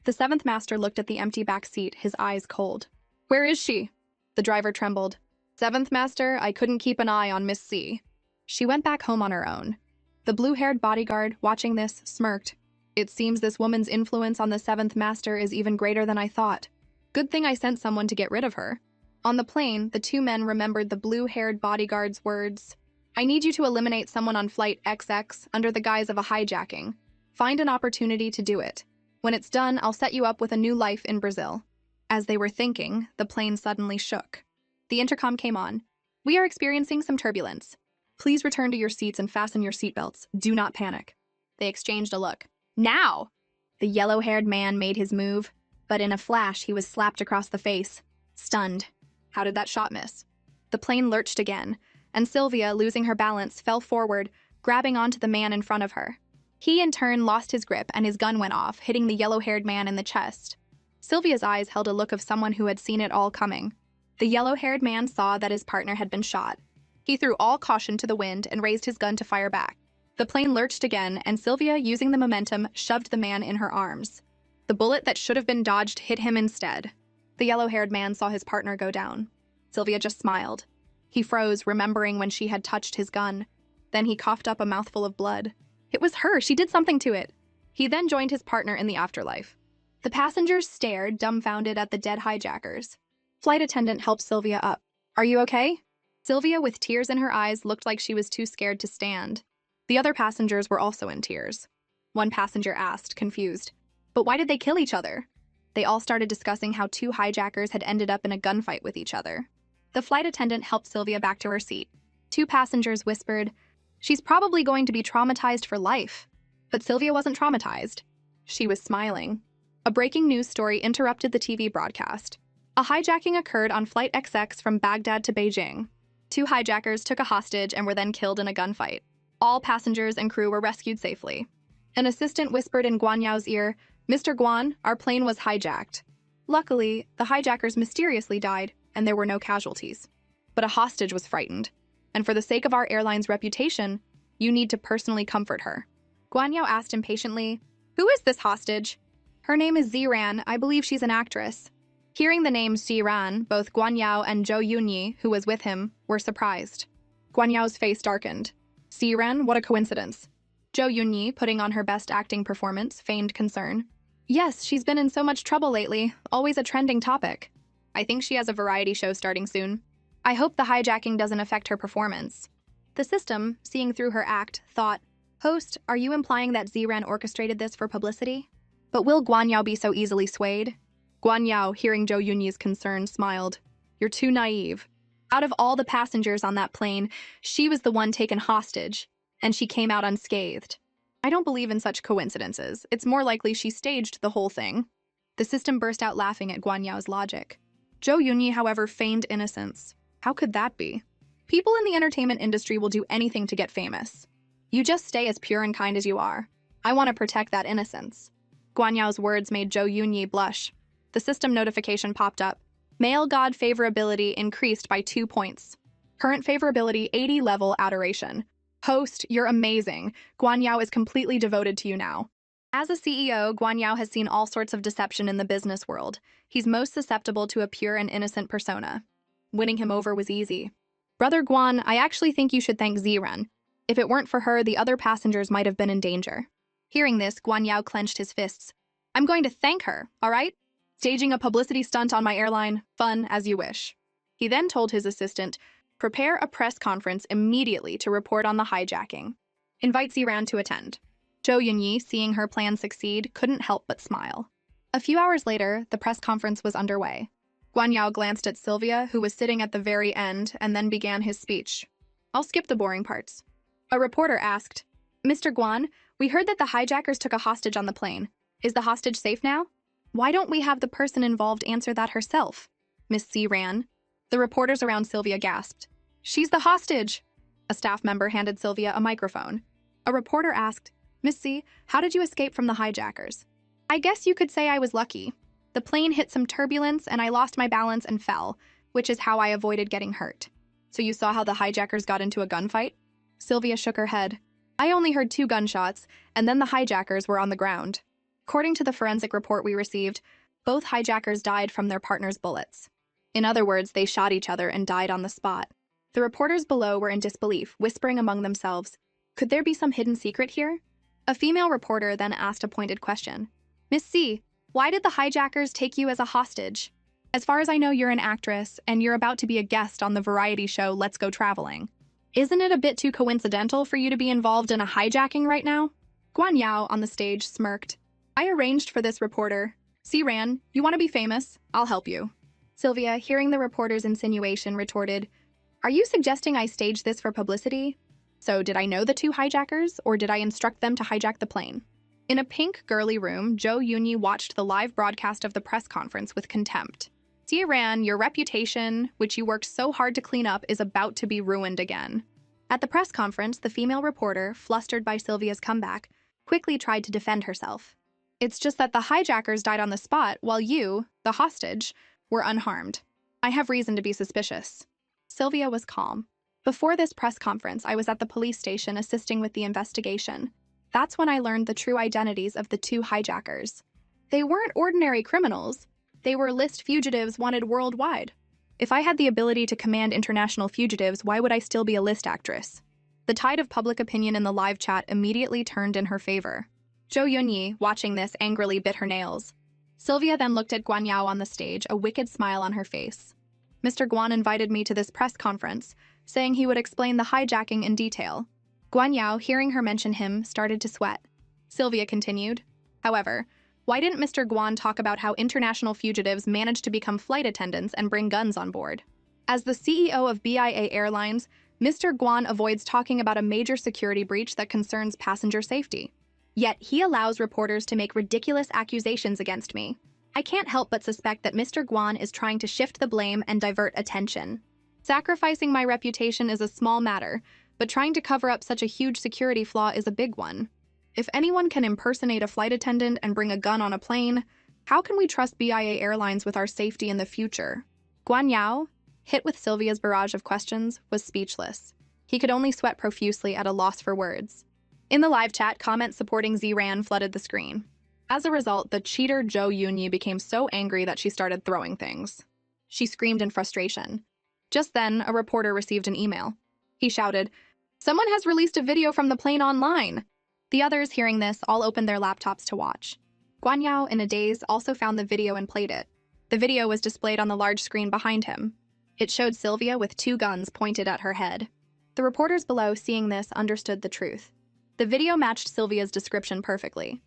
The seventh master looked at the empty back seat, his eyes cold. "Where is she?" The driver trembled. "Seventh master, I couldn't keep an eye on Miss C. She went back home on her own." The blue-haired bodyguard, watching this, smirked. "It seems this woman's influence on the seventh master is even greater than I thought. Good thing I sent someone to get rid of her." On the plane, the 2 men remembered the blue-haired bodyguard's words. "I need you to eliminate someone on flight XX under the guise of a hijacking. Find an opportunity to do it. When it's done, I'll set you up with a new life in Brazil." As they were thinking, the plane suddenly shook. The intercom came on. "We are experiencing some turbulence. Please return to your seats and fasten your seatbelts. Do not panic." They exchanged a look. "Now!" The yellow-haired man made his move, but in a flash he was slapped across the face. Stunned. How did that shot miss? The plane lurched again, and Sylvia, losing her balance, fell forward, grabbing onto the man in front of her. He, in turn, lost his grip and his gun went off, hitting the yellow-haired man in the chest. Sylvia's eyes held a look of someone who had seen it all coming. The yellow-haired man saw that his partner had been shot. He threw all caution to the wind and raised his gun to fire back. The plane lurched again, and Sylvia, using the momentum, shoved the man in her arms. The bullet that should have been dodged hit him instead. The yellow-haired man saw his partner go down. Sylvia just smiled. He froze, remembering when she had touched his gun. Then he coughed up a mouthful of blood. It was her! She did something to it! He then joined his partner in the afterlife. The passengers stared, dumbfounded, at the dead hijackers. Flight attendant helped Sylvia up. "Are you okay?" Sylvia, with tears in her eyes, looked like she was too scared to stand. The other passengers were also in tears. One passenger asked, confused, "But why did they kill each other?" They all started discussing how 2 hijackers had ended up in a gunfight with each other. The flight attendant helped Sylvia back to her seat. 2 passengers whispered, "She's probably going to be traumatized for life." But Sylvia wasn't traumatized. She was smiling. A breaking news story interrupted the TV broadcast. A hijacking occurred on Flight XX from Baghdad to Beijing. 2 hijackers took a hostage and were then killed in a gunfight. All passengers and crew were rescued safely. An assistant whispered in Guan Yao's ear, "Mr. Guan, our plane was hijacked." Luckily, the hijackers mysteriously died, and there were no casualties. But a hostage was frightened, and for the sake of our airline's reputation, you need to personally comfort her. Guan Yao asked impatiently, "Who is this hostage?" "Her name is Zran. I believe she's an actress." Hearing the name Zran, both Guan Yao and Zhou Yunyi, who was with him, were surprised. Guan Yao's face darkened. "Zran, what a coincidence." Jo Yoon-yi, putting on her best acting performance, feigned concern. Yes, she's been in so much trouble lately, always a trending topic. I think she has a variety show starting soon. I hope the hijacking doesn't affect her performance. The system, seeing through her act, thought, Host, are you implying that Ziran orchestrated this for publicity? But will Guanyao be so easily swayed? Guanyao, hearing Jo Yoon-yi's concern, smiled. You're too naive. Out of all the passengers on that plane, she was the one taken hostage, and she came out unscathed. I don't believe in such coincidences. It's more likely she staged the whole thing. The system burst out laughing at Guanyao's logic. Jo Yoon-yi, however, feigned innocence. How could that be? People in the entertainment industry will do anything to get famous. You just stay as pure and kind as you are. I want to protect that innocence. Guanyao's words made Jo Yoon-yi blush. The system notification popped up. Male god favorability increased by 2 points. Current favorability 80 level adoration. Host, you're amazing. Guanyao is completely devoted to you now. As a CEO, Guanyao has seen all sorts of deception in the business world. He's most susceptible to a pure and innocent persona. Winning him over was easy. Brother Guan, I actually think you should thank Ziran. If it weren't for her, the other passengers might have been in danger. Hearing this, Guanyao clenched his fists. I'm going to thank her, all right? Staging a publicity stunt on my airline, fun as you wish. He then told his assistant, prepare a press conference immediately to report on the hijacking. Invite Ziran to attend. Jo Yoon-yi, seeing her plan succeed, couldn't help but smile. A few hours later, the press conference was underway. Guanyao glanced at Sylvia, who was sitting at the very end, and then began his speech. I'll skip the boring parts. A reporter asked, Mr. Guan, we heard that the hijackers took a hostage on the plane. Is the hostage safe now? Why don't we have the person involved answer that herself? Miss C ran. The reporters around Sylvia gasped. She's the hostage! A staff member handed Sylvia a microphone. A reporter asked, Miss C, how did you escape from the hijackers? I guess you could say I was lucky. The plane hit some turbulence and I lost my balance and fell, which is how I avoided getting hurt. So you saw how the hijackers got into a gunfight? Sylvia shook her head. I only heard 2 gunshots, and then the hijackers were on the ground. According to the forensic report we received, both hijackers died from their partner's bullets. In other words, they shot each other and died on the spot. The reporters below were in disbelief, whispering among themselves, could there be some hidden secret here? A female reporter then asked a pointed question. Miss C, why did the hijackers take you as a hostage? As far as I know, you're an actress, and you're about to be a guest on the variety show Let's Go Traveling. Isn't it a bit too coincidental for you to be involved in a hijacking right now? Guanyao on the stage smirked. I arranged for this reporter. C-Ran, you want to be famous? I'll help you. Sylvia, hearing the reporter's insinuation, retorted, Are you suggesting I staged this for publicity? So did I know the 2 hijackers, or did I instruct them to hijack the plane? In a pink, girly room, Jo Yoon-yi watched the live broadcast of the press conference with contempt. C-Ran, your reputation, which you worked so hard to clean up, is about to be ruined again. At the press conference, the female reporter, flustered by Sylvia's comeback, quickly tried to defend herself. It's just that the hijackers died on the spot while you, the hostage, were unharmed. I have reason to be suspicious. Sylvia was calm. Before this press conference, I was at the police station assisting with the investigation. That's when I learned the true identities of the 2 hijackers. They weren't ordinary criminals. They were list fugitives wanted worldwide. If I had the ability to command international fugitives, why would I still be a list actress? The tide of public opinion in the live chat immediately turned in her favor. Jo Yoon-yi, watching this, angrily bit her nails. Sylvia then looked at Guanyao on the stage, a wicked smile on her face. Mr. Guan invited me to this press conference, saying he would explain the hijacking in detail. Guanyao, hearing her mention him, started to sweat. Sylvia continued. However, why didn't Mr. Guan talk about how international fugitives managed to become flight attendants and bring guns on board? As the CEO of BIA Airlines, Mr. Guan avoids talking about a major security breach that concerns passenger safety. Yet he allows reporters to make ridiculous accusations against me. I can't help but suspect that Mr. Guan is trying to shift the blame and divert attention. Sacrificing my reputation is a small matter, but trying to cover up such a huge security flaw is a big one. If anyone can impersonate a flight attendant and bring a gun on a plane, how can we trust BIA Airlines with our safety in the future? Guanyao, hit with Sylvia's barrage of questions, was speechless. He could only sweat profusely at a loss for words. In the live chat, comments supporting Ziran flooded the screen. As a result, the cheater Jo Yoon-yi became so angry that she started throwing things. She screamed in frustration. Just then, a reporter received an email. He shouted, "Someone has released a video from the plane online. The others, hearing this, all opened their laptops to watch. Guanyao, in a daze, also found the video and played it. The video was displayed on the large screen behind him. It showed Sylvia with 2 guns pointed at her head. The reporters below, seeing this, understood the truth. The video matched Sylvia's description perfectly.